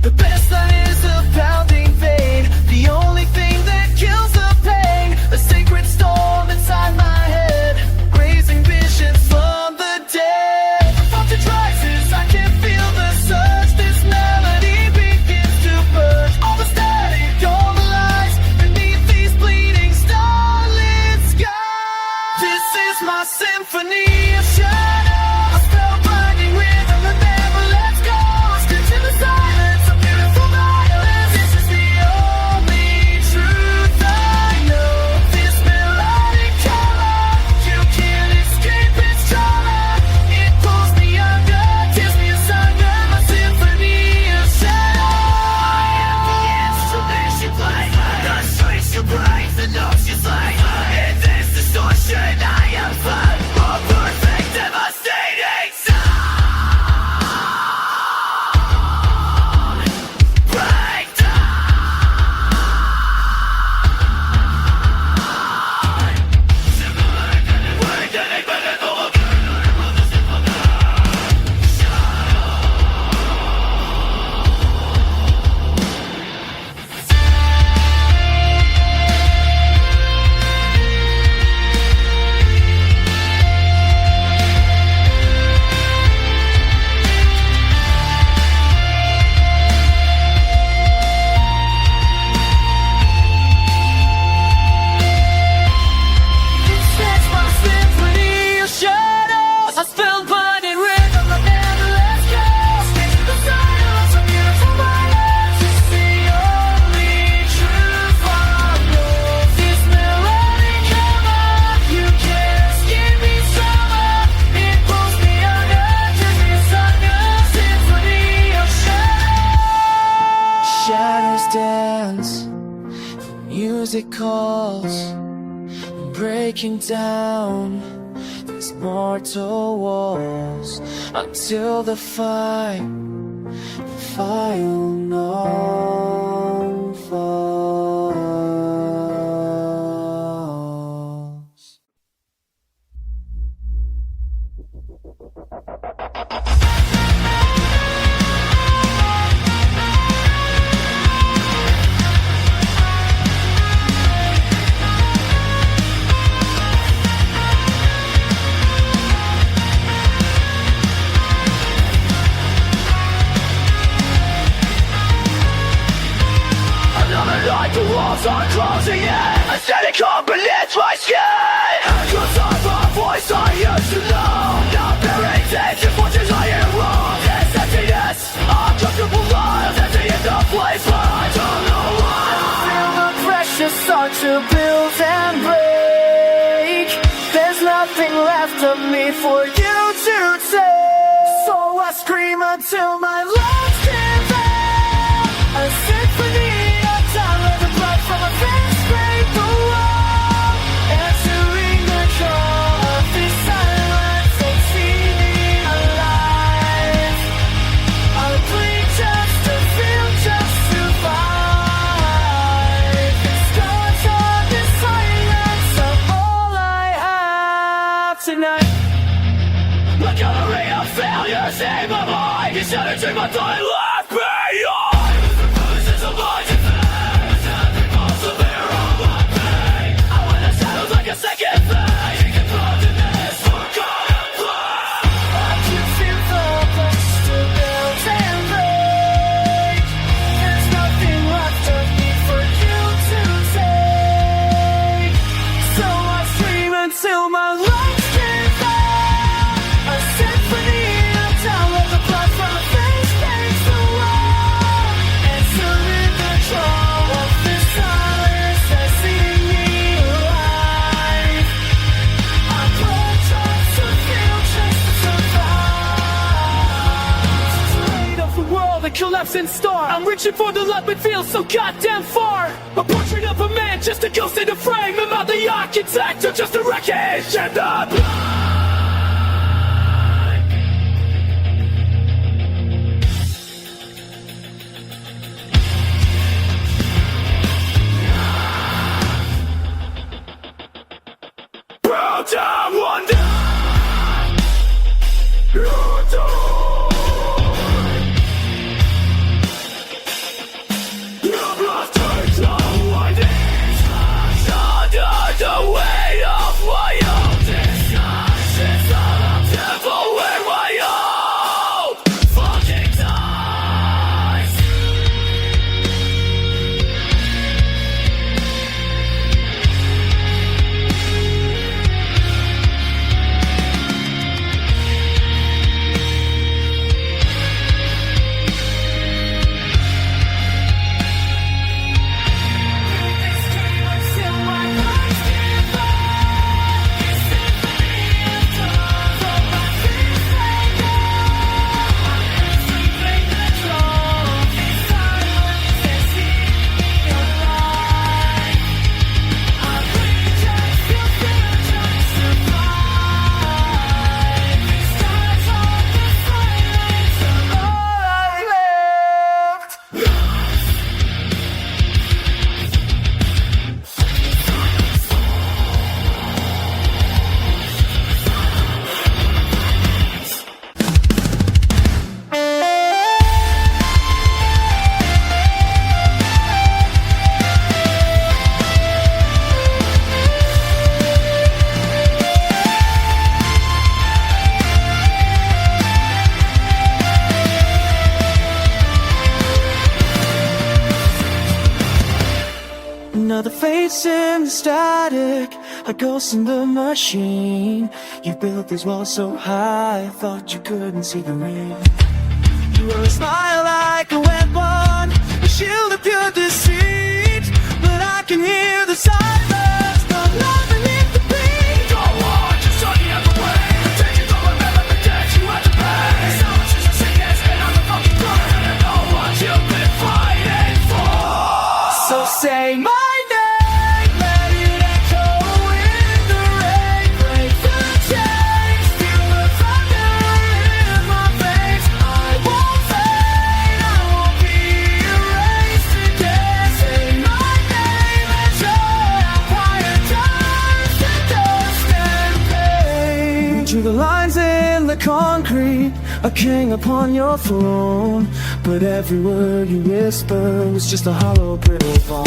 The best line is a pounding vein, the only thing that kills the pain. A sacred storm inside my head, raising visions from the dead. The voltage rises, I can feel the surge. This melody begins to purge all the music calls, breaking down these mortal walls until the final note falls. Like the walls are closing in, a steady completes my skin. Echoes of a voice I used to know, now bearing ancient fortunes I hear wrong. This emptiness, uncomfortable lives, empty in the place where I don't know why. Feel the pressure start to build and break. There's nothing left of me for you to take. So I scream until my lungs give out. A symphony of time, let the blood from my face break the wall. Answering the call of this silence, they see me alive. I bleed just to feel, just survive. The scars of this silence are all I have tonight. A gallery of failures in my mind, you should have dreamed my thought left behind. This of light and fate, every pulse of air on my pain. I wear the shadows like a second face. You can put in this forgotten place. I can feel the place to build and break. There's nothing left of me for you to take. So I scream until my lungs give out. A symphony of time, let the blood from my face break the wall. Answering the call of this silence that's eating me alive. I blood tries to feel just to survive. The weight of the world, a collapsing star. I'm reaching for the light but feel so goddamn far. A portrait of a man, just a ghost in a frame. Am I the architect or just a wreckage? And the blood. Brought down one day. Your door. Your blood takes the windings under the weight of my own disguises. All I'm devil in my own fucking ties. Another face in the static, a ghost in the machine. You built these walls so high, I thought you couldn't see the rain. You were a smile like a wet one, a shield of pure deceit. But I can hear the silence, the love beneath the beat. Don't want you study everywhere. Take it all, remember the days you had to pay. So much as a sickness, and I'm a fucking burn. And know what you've been fighting for. So say my name. concrete, a king upon your throne. But every word you whisper was just a hollow, brittle bone.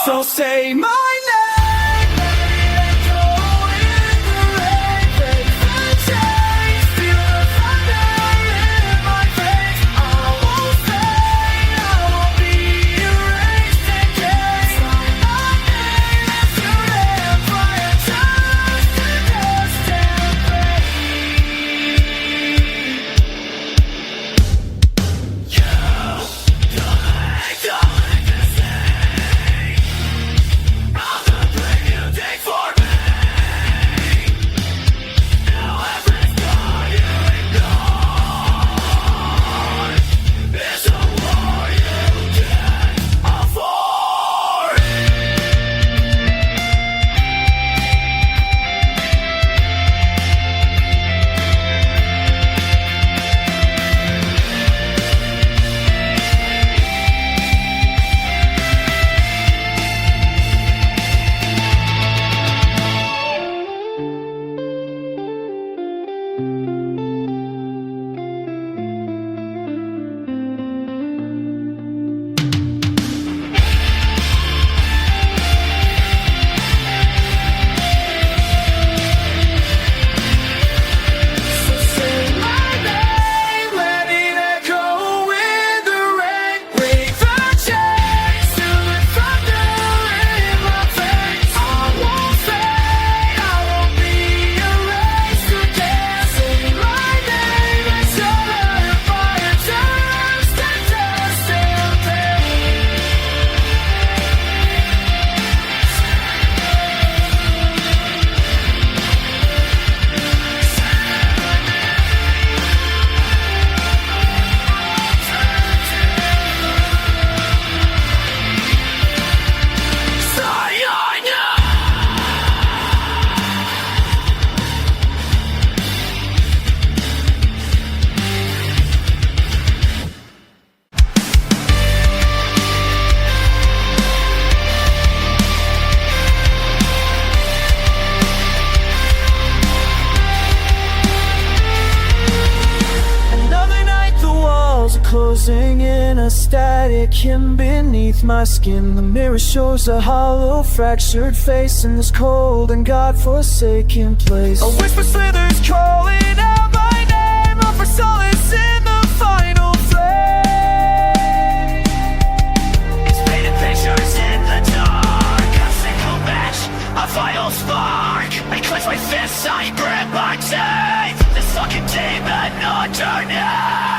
So say my name, let it echo in the rain. Break the chains, feel the thunder in my veins. I won't fade, I won't be erased again. Sign my name into empire, turns to dust and rain. Closing in a static hymn beneath my skin. The mirror shows a hollow, fractured face in this cold and God-forsaken place. A whisper slithers calling out my name, offer solace in the final flame. It's painted pictures in the dark, a single match, a vital spark. I clench my fists, I grip my teeth. This fucking demon underneath.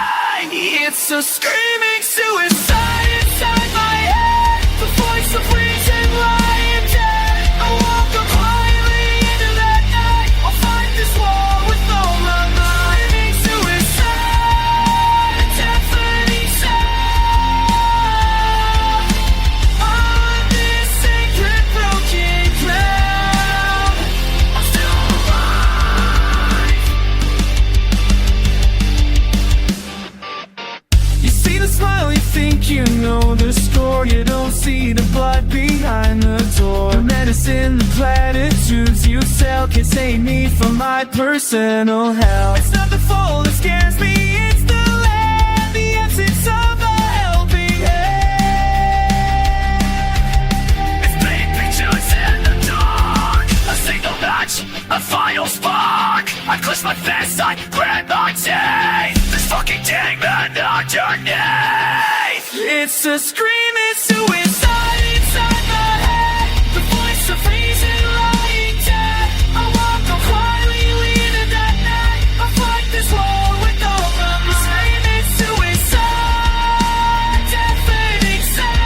It's a screaming suicide inside my head, the voice of reason lying dead. I walk up quietly into that night, I'll fight this war with all my might. Screaming suicide, a deafening sound on this sacred broken ground. I'm still alive. You see the smile, you think you know the score. You don't see the blood behind the door. The medicine, the platitudes you sell can save me from my personal hell. It's not the fall that scares me, it's the land, the essence of a helping hand. It's painted pictures in the dark, a single match, a final spark. I clench my fists, I grip my teeth. This fucking demon underneath. It's a screaming suicide inside my head, the voice of reason lying dead. I walk up quietly into that night, I fight this war with all my might. Screaming suicide, deafening sound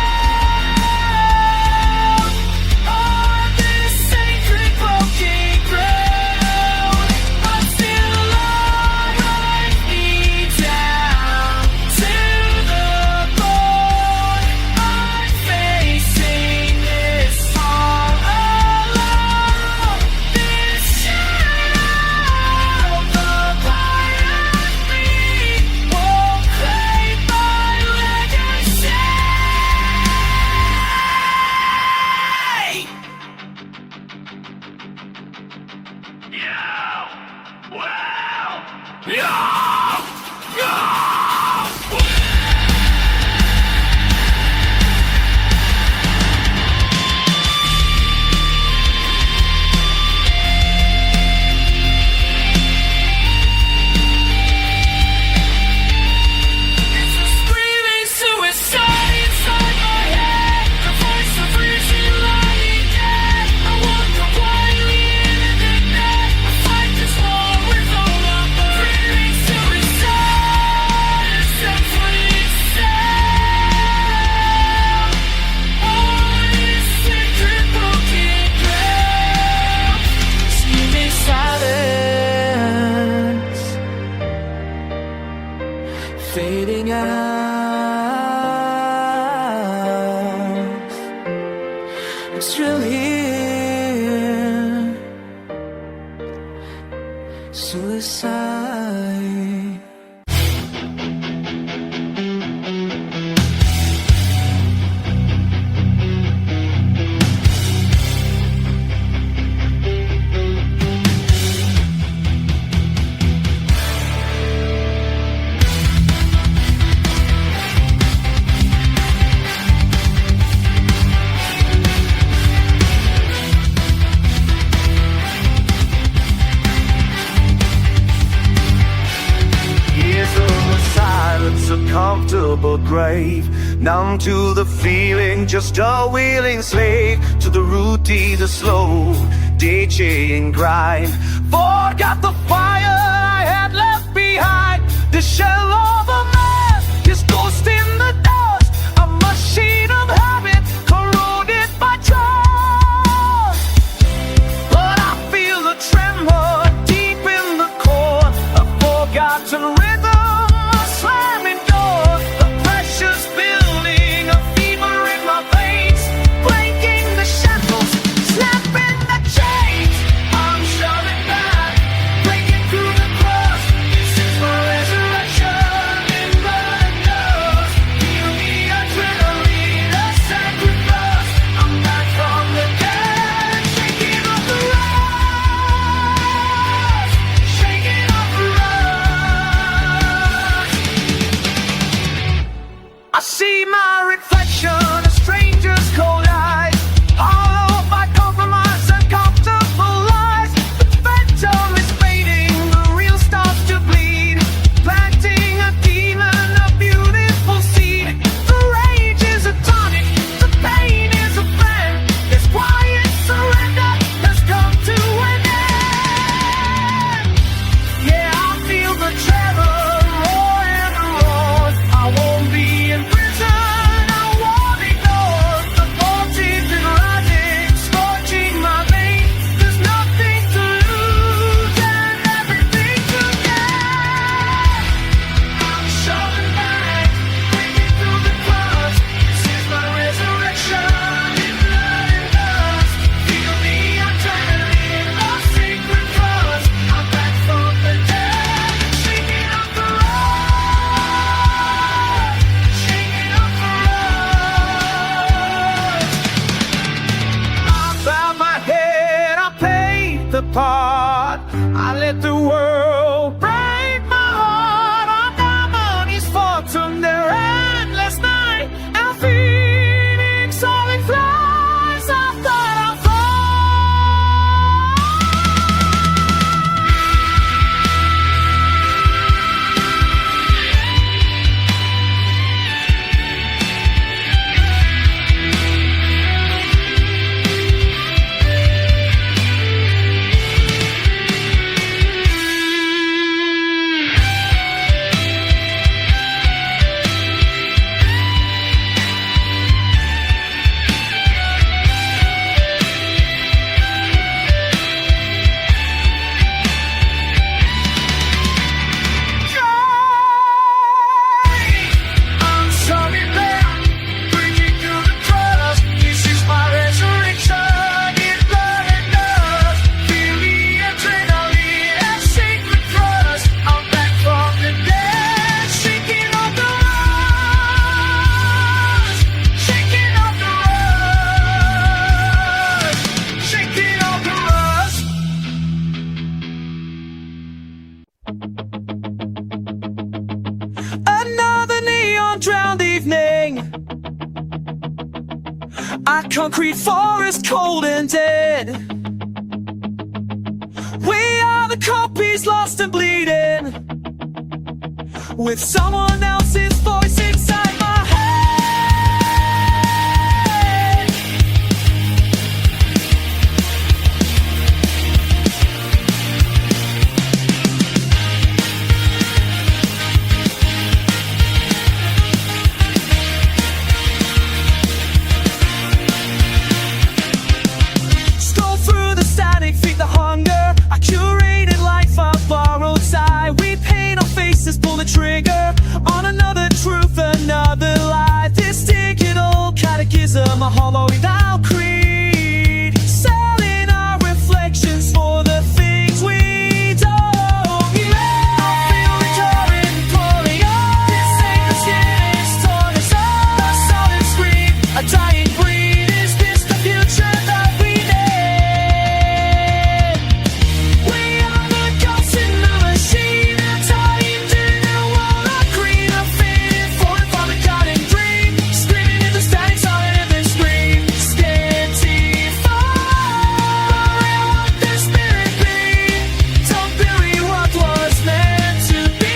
on this sacred broken ground. I'm still alive, ride me down to the bone. I'm Fading out, it's still here. Suicide. A comfortable grave, numb to the feeling, just a willing slave to the routine, the slow day-chain grind. Forgot the fire I had left behind, the shell of a man, his ghost in the dust, a machine of habit corroded by trust. But I feel the tremor deep in the core, a forgotten rhythm, a slamming door, the pressure's building, a fever in my veins, breaking the shackles, snapping the chains. I'm shoving back, breaking through the crust. This is my resurrection in blood and dust. Feel the adrenaline, a sacred rust. I'm back from the dead, shaking off the rust, shaking off the rust. I see my reflection, a stranger's cold eyes, hollow by compromise and comfortable lies. The phantom is fading, the real starts to bleed, planting a demon, a beautiful seed. The rage is a tonic, the pain is a friend. This quiet surrender has come to an end. Yeah, I feel the terror roar and roar. I won't be in prison, I won't ignore. The voltage is rising, scorching my veins. There's nothing to lose and everything to gain. I'm shoving back, breaking through the crust. This is my resurrection in blood and dust. Feel the adrenaline, a sacred trust. I'm back from the dead, shaking off the rust, shaking off the rust. I bow my head, I paid the part. I let the world break my heart. Our diamonds fought on their endless night, and phoenix solid flies. I thought I'd Our concrete forest cold and dead. We are the copies lost and bleeding, with someone else's voice inside my head. Scroll through the static, feed the hunger. I curated life, I borrowed sigh. We paint our faces, pull the trigger on another truth, another lie. This digital catechism, a hollow without creed, selling our reflections for the things we don't. Yeah, I feel the current pouring up. This sacred skin is torn us up. A solid scream, a dying breed. Is this the future that we need? We are the ghosts in the machine, a time to the wall of green, a faded form from a garden dream, screaming in the static, silent in the scream. Scanty fire, what the spirit be? Don't bury what was meant to be.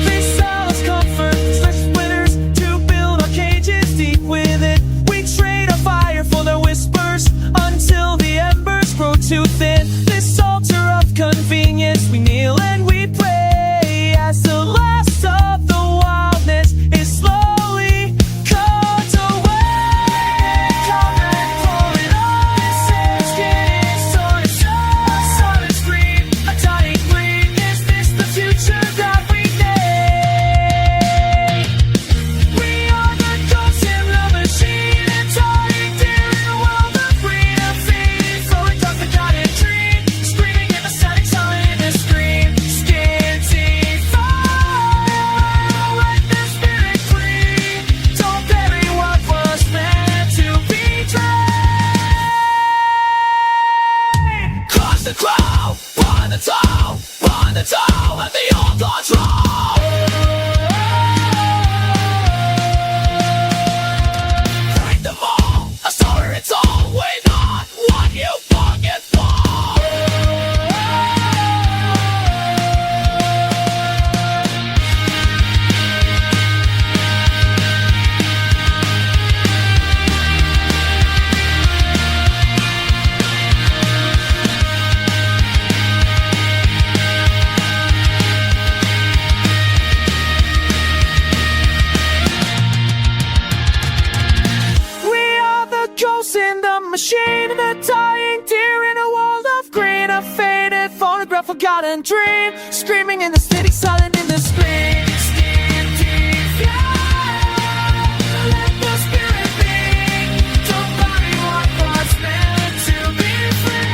They sell us comfort, flesh splitters, to build our cages deep within. We trade our fire for their whispers, until the embers grow too thin. This altar of convenience, we kneel and we pray, as the last of the wildness is slowly cut away. Current pouring on, this sacred skin is torn us up. A silent scream, a dying breed. Is this the future that we need? We are the ghosts in the machine, a dying deer in a world of green, a faded flowing across the garden tree, screaming in the static, silent in the scream. Scanty fire, let the spirit free. Don't bury what was meant to be drained. Cross the crowd, find the town, and the onslaught draw. Break them all, a story it's all, we not what you forget for. We are the ghosts in the machine, the dying deer in a world of green, a faded phonograph, forgotten dream, screaming in the city, silent in the screen. Scanty fire, let the spirit be. Don't bury what was meant to be free.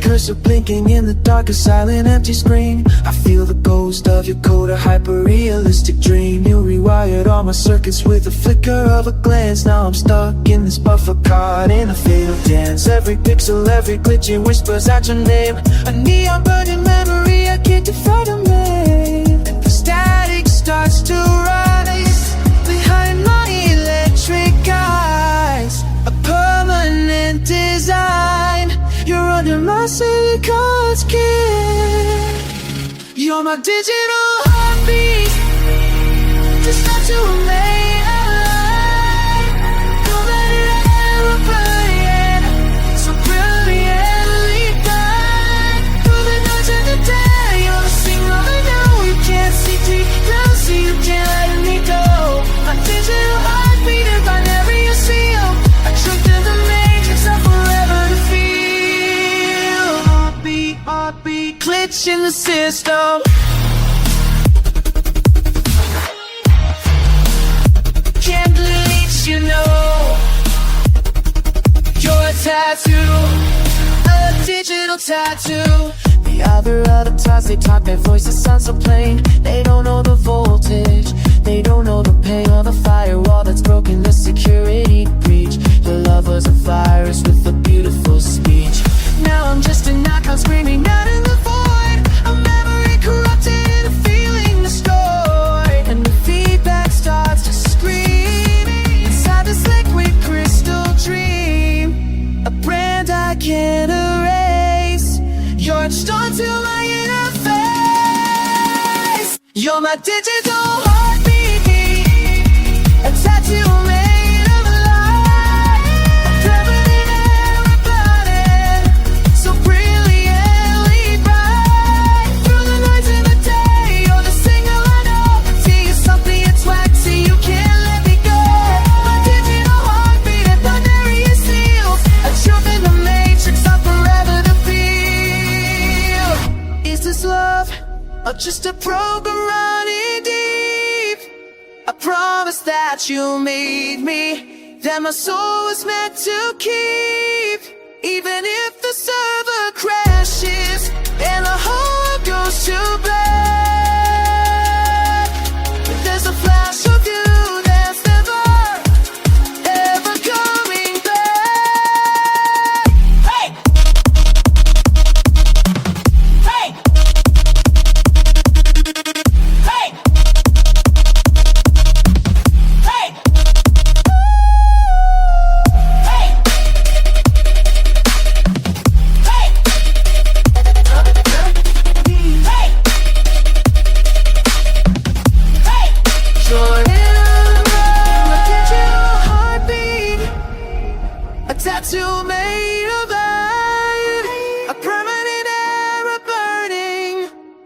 Cursor blinking in the dark, a silent empty screen. I feel the ghost of your code, a hyper-realistic dream. You rewired all my circuits with a flicker of a glance. Now I'm stuck in this buffer, caught in a fatal dance. Every pixel, every glitch, it whispers out your name. A neon burning memory I can't define me. The static starts to rise behind my electric eyes. A permanent design. You're under my silicone skin. You're my digital heartbeat, just not to remain alive. Don't let it ever burn, so brilliantly bright. Through the nights and the day, you're the signal I know. You can't see deep down, so you can't let me go. My digital heartbeat, if I never you see you, I tricked in the matrix, I'm forever to feel. Heartbeat, heartbeat, glitch glitch in the system. Can't bleach, you know. You're a tattoo, a digital tattoo. The other avatars, they talk, their voices sound so plain. They don't know the voltage, they don't know the pain or the firewall that's broken the security breach. Your love was a virus with a beautiful speech. Now I'm just a knockout screaming out in the void. A memory corrupted, a feeling destroyed, and the feedback starts to scream inside this liquid crystal dream. A brand I can't erase. You're etched onto my interface. You're my digital heartbeat, a tattoo made of light, a permanent error button, so brilliantly bright. Through the nights and the day, you're the signal I know. See you something, it's waxy, you can't let me go. My digital heartbeat and binary seals, a truth in the matrix, I'm forever to feel. Is this love, or just a program running deep? I promise that you made me, that my soul was meant to keep. Even if the server crashes and the heart goes to black, there's a flash of you that's never, ever coming back. Hey! Hey! Hey! Hey! Hey! Hey! Hey! Hey! You're in my digital heartbeat, a tattoo made of light, a permanent error burning,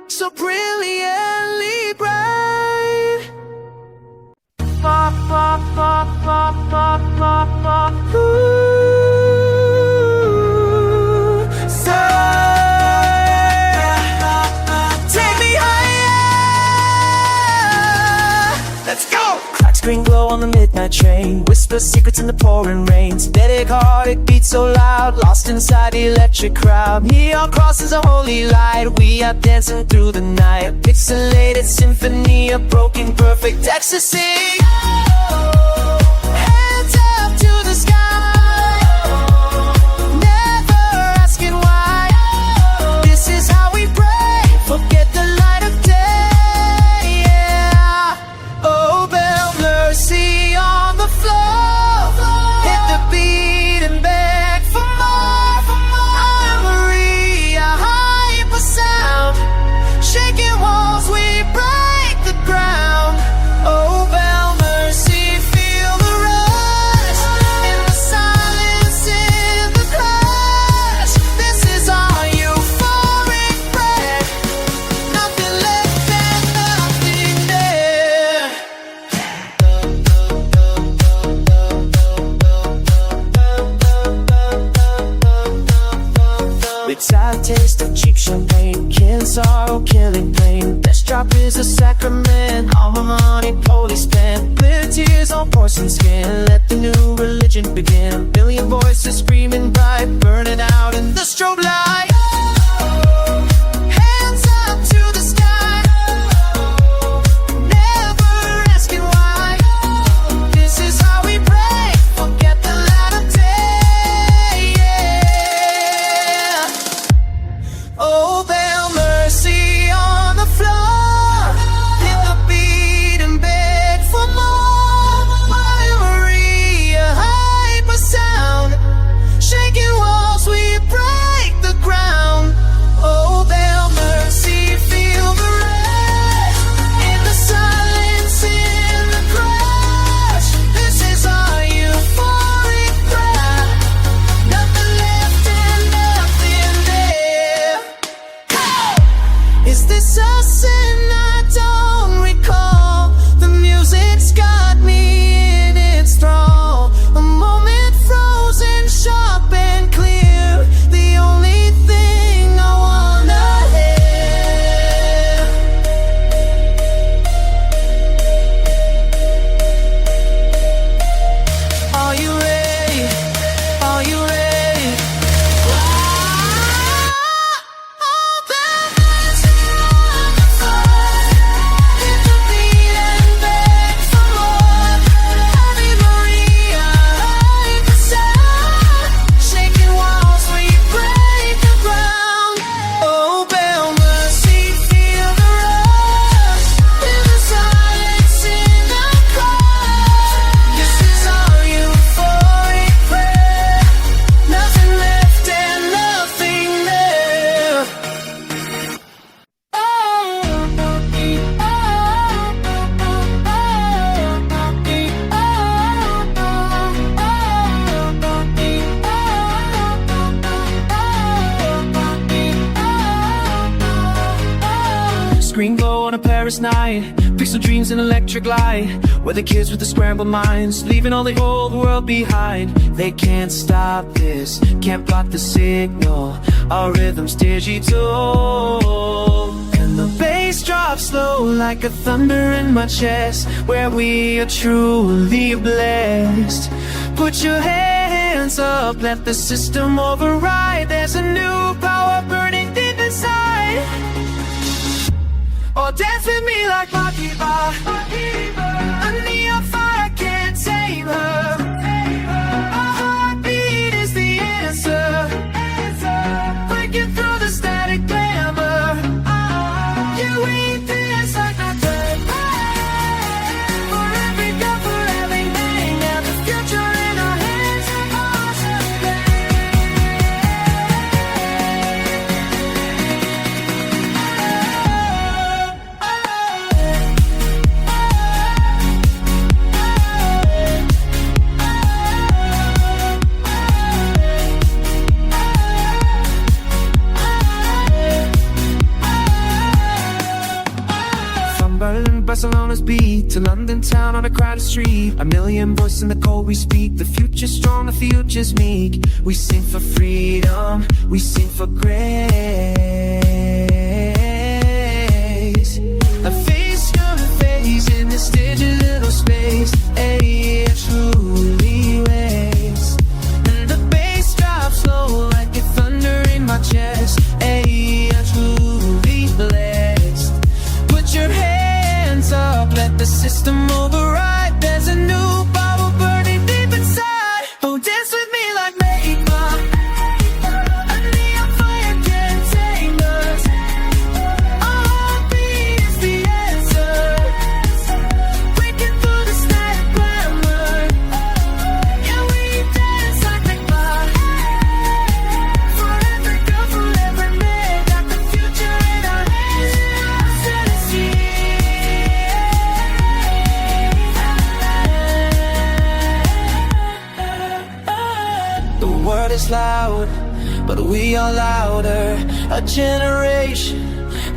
so brilliantly bright. Ooh, so take me higher. Let's go. Cracks green glow on the midnight train, whisper secrets in the pouring rain. Synthetic heart, it beats so loud, lost inside the electric crowd. Neon crosses a holy light, we are dancing through the night. A pixelated symphony of broken perfect ecstasy. Hands up to the sky, never asking why. This is how we pray, forget the light of day, yeah. Oh, bell mercy on the floor, hit the beat and beg for more, for more. Maria, hyper sound, shaking walls, we break the ground. Oh, bell mercy, feel the rush, in the silence, in the clash. This is our euphoric breath, nothing left and nothing there. With sour taste of cheap champagne, killing sorrow, killing pain. Best drop is a sacrament, all my money poorly spent. Clear tears on porcelain skin, let the new religion begin. A million voices screaming bright, burning out in the strobe light. Hands up to the sky, never asking why. This is how we pray, forget the light of day, yeah. Oh, bell mercy on the floor, hit the beat and beg for more. My Maria, hyper sound, shaking walls, we break the ground. glamorous night, pixel dreams and electric light. We're the kids with the scrambled minds, leaving all the old world behind. They can't stop this, can't block the signal. Our rhythm's digital, and the bass drops slow like a thunder in my chest, where we are truly blessed. Put your hands up, let the system override. There's a new power burning deep inside. Or dance with me like Makiba. A neon fire can't tame her. Our heartbeat is the answer, breaking through the static glamour. Yeah, we dance like nothing. For every girl, for every man, and the future in our hands. Barcelona's beat to London town on a crowded street. A million voices in the cold we speak. The future's strong, the future's meek. We sing for freedom, we sing for grace. A face, your face in this digital space. Hey, I truly race. And the bass drops slow like a thunder in my chest. Hey, I truly blessed. Put your hands up, let the system override. There's a new bottle burning deep inside. Oh, dance with me like Magma. A neon fire can't tame us. Our heartbeat is the answer, breaking through the static glamour. Yeah, we dance like Magma. For every girl, for every man, got the future in our hands. Set us free. The word is loud, but we are louder. A generation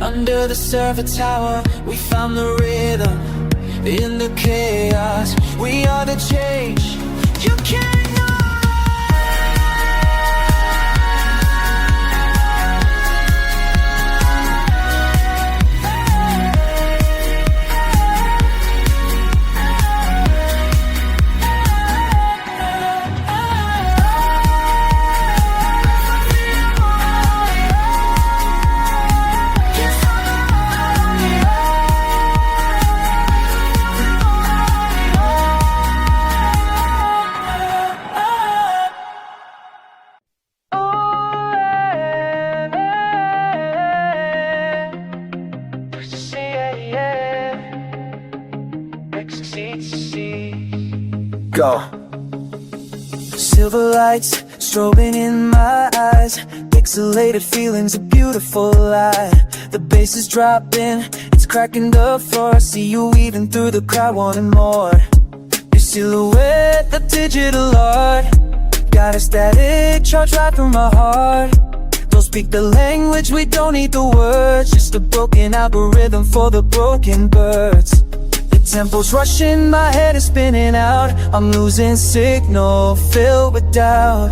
under the server tower. We found the rhythm in the chaos. We are the change you can't ignore. Go. Silver lights strobing in my eyes. Pixelated feelings, a beautiful lie. The bass is dropping, it's cracking the floor. I see you weaving through the crowd, wanting more. Your silhouette, the digital art. Got a static charge right through my heart. Don't speak the language, we don't need the words. Just a broken algorithm for the broken birds. Tempo's rushing, my head is spinning out. I'm losing signal, filled with doubt.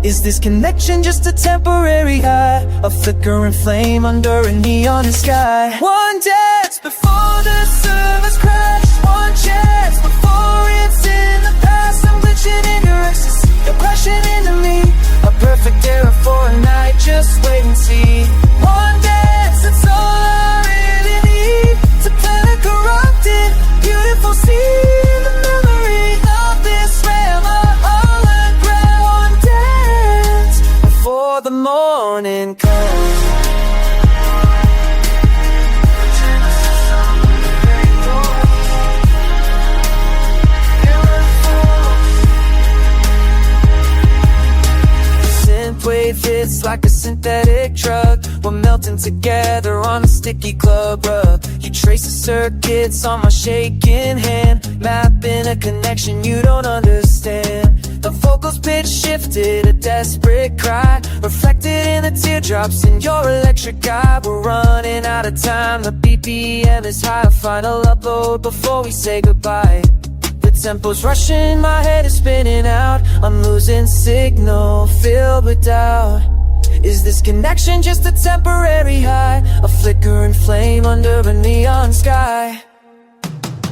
Is this connection just a temporary high? A flickering flame under a neon sky. One dance before the servers crash. One chance before it's in the past. I'm glitching in your ecstasy, you're crashing into me. A perfect era for a night, just wait and see. One dance, that's all I really need. To planet corrupted, beautiful scene, the memory of this ram. Hologram. One dance before the morning comes. The synthwave hits like a synthetic drug. We're melting together on a sticky club rug. You trace the circuits on my shaking hand, mapping a connection you don't understand. The vocals pitch shifted, a desperate cry, reflected in the teardrops in your electric eye. We're running out of time, the BPM is high, a final upload before we say goodbye. The tempo's rushing, my head is spinning out. I'm losing signal, filled with doubt. Is this connection just a temporary high? A flickering flame under a neon sky.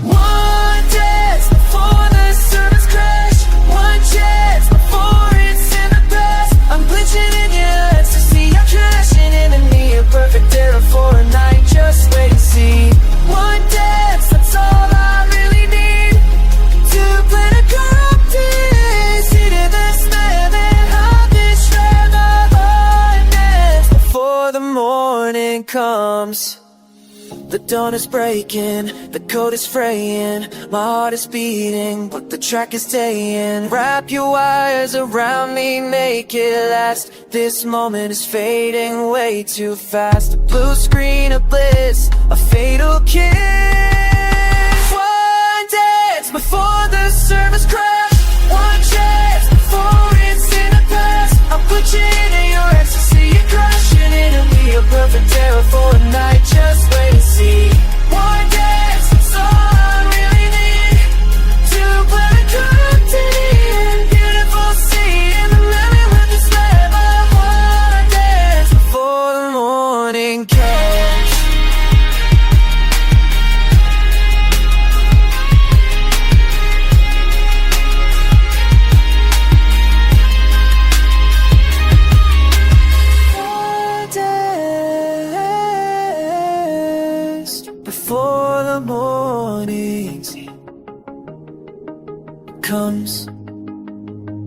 One dance before the surface crash. One chance before it's in the past. I'm glitching in your ecstasy, I'm crashing into me. A perfect era for a night, just wait and see. One dance, that's all I really need to plan a corrupted see to this man and have this forever. One dance before the morning comes. The dawn is breaking, the code is fraying. My heart is beating, but the track is staying. Wrap your wires around me, make it last. This moment is fading way too fast. A blue screen of bliss, a fatal kiss. One dance before the service crash. One chance before it's in the past. I'm glitching in your ecstasy, you're crashing into me. A perfect terror for a night, just wait and see. One dance, that's all I really need to play the curtain. Beautiful sea in the memory with this level. One dance before the morning comes. One dance before the morning comes.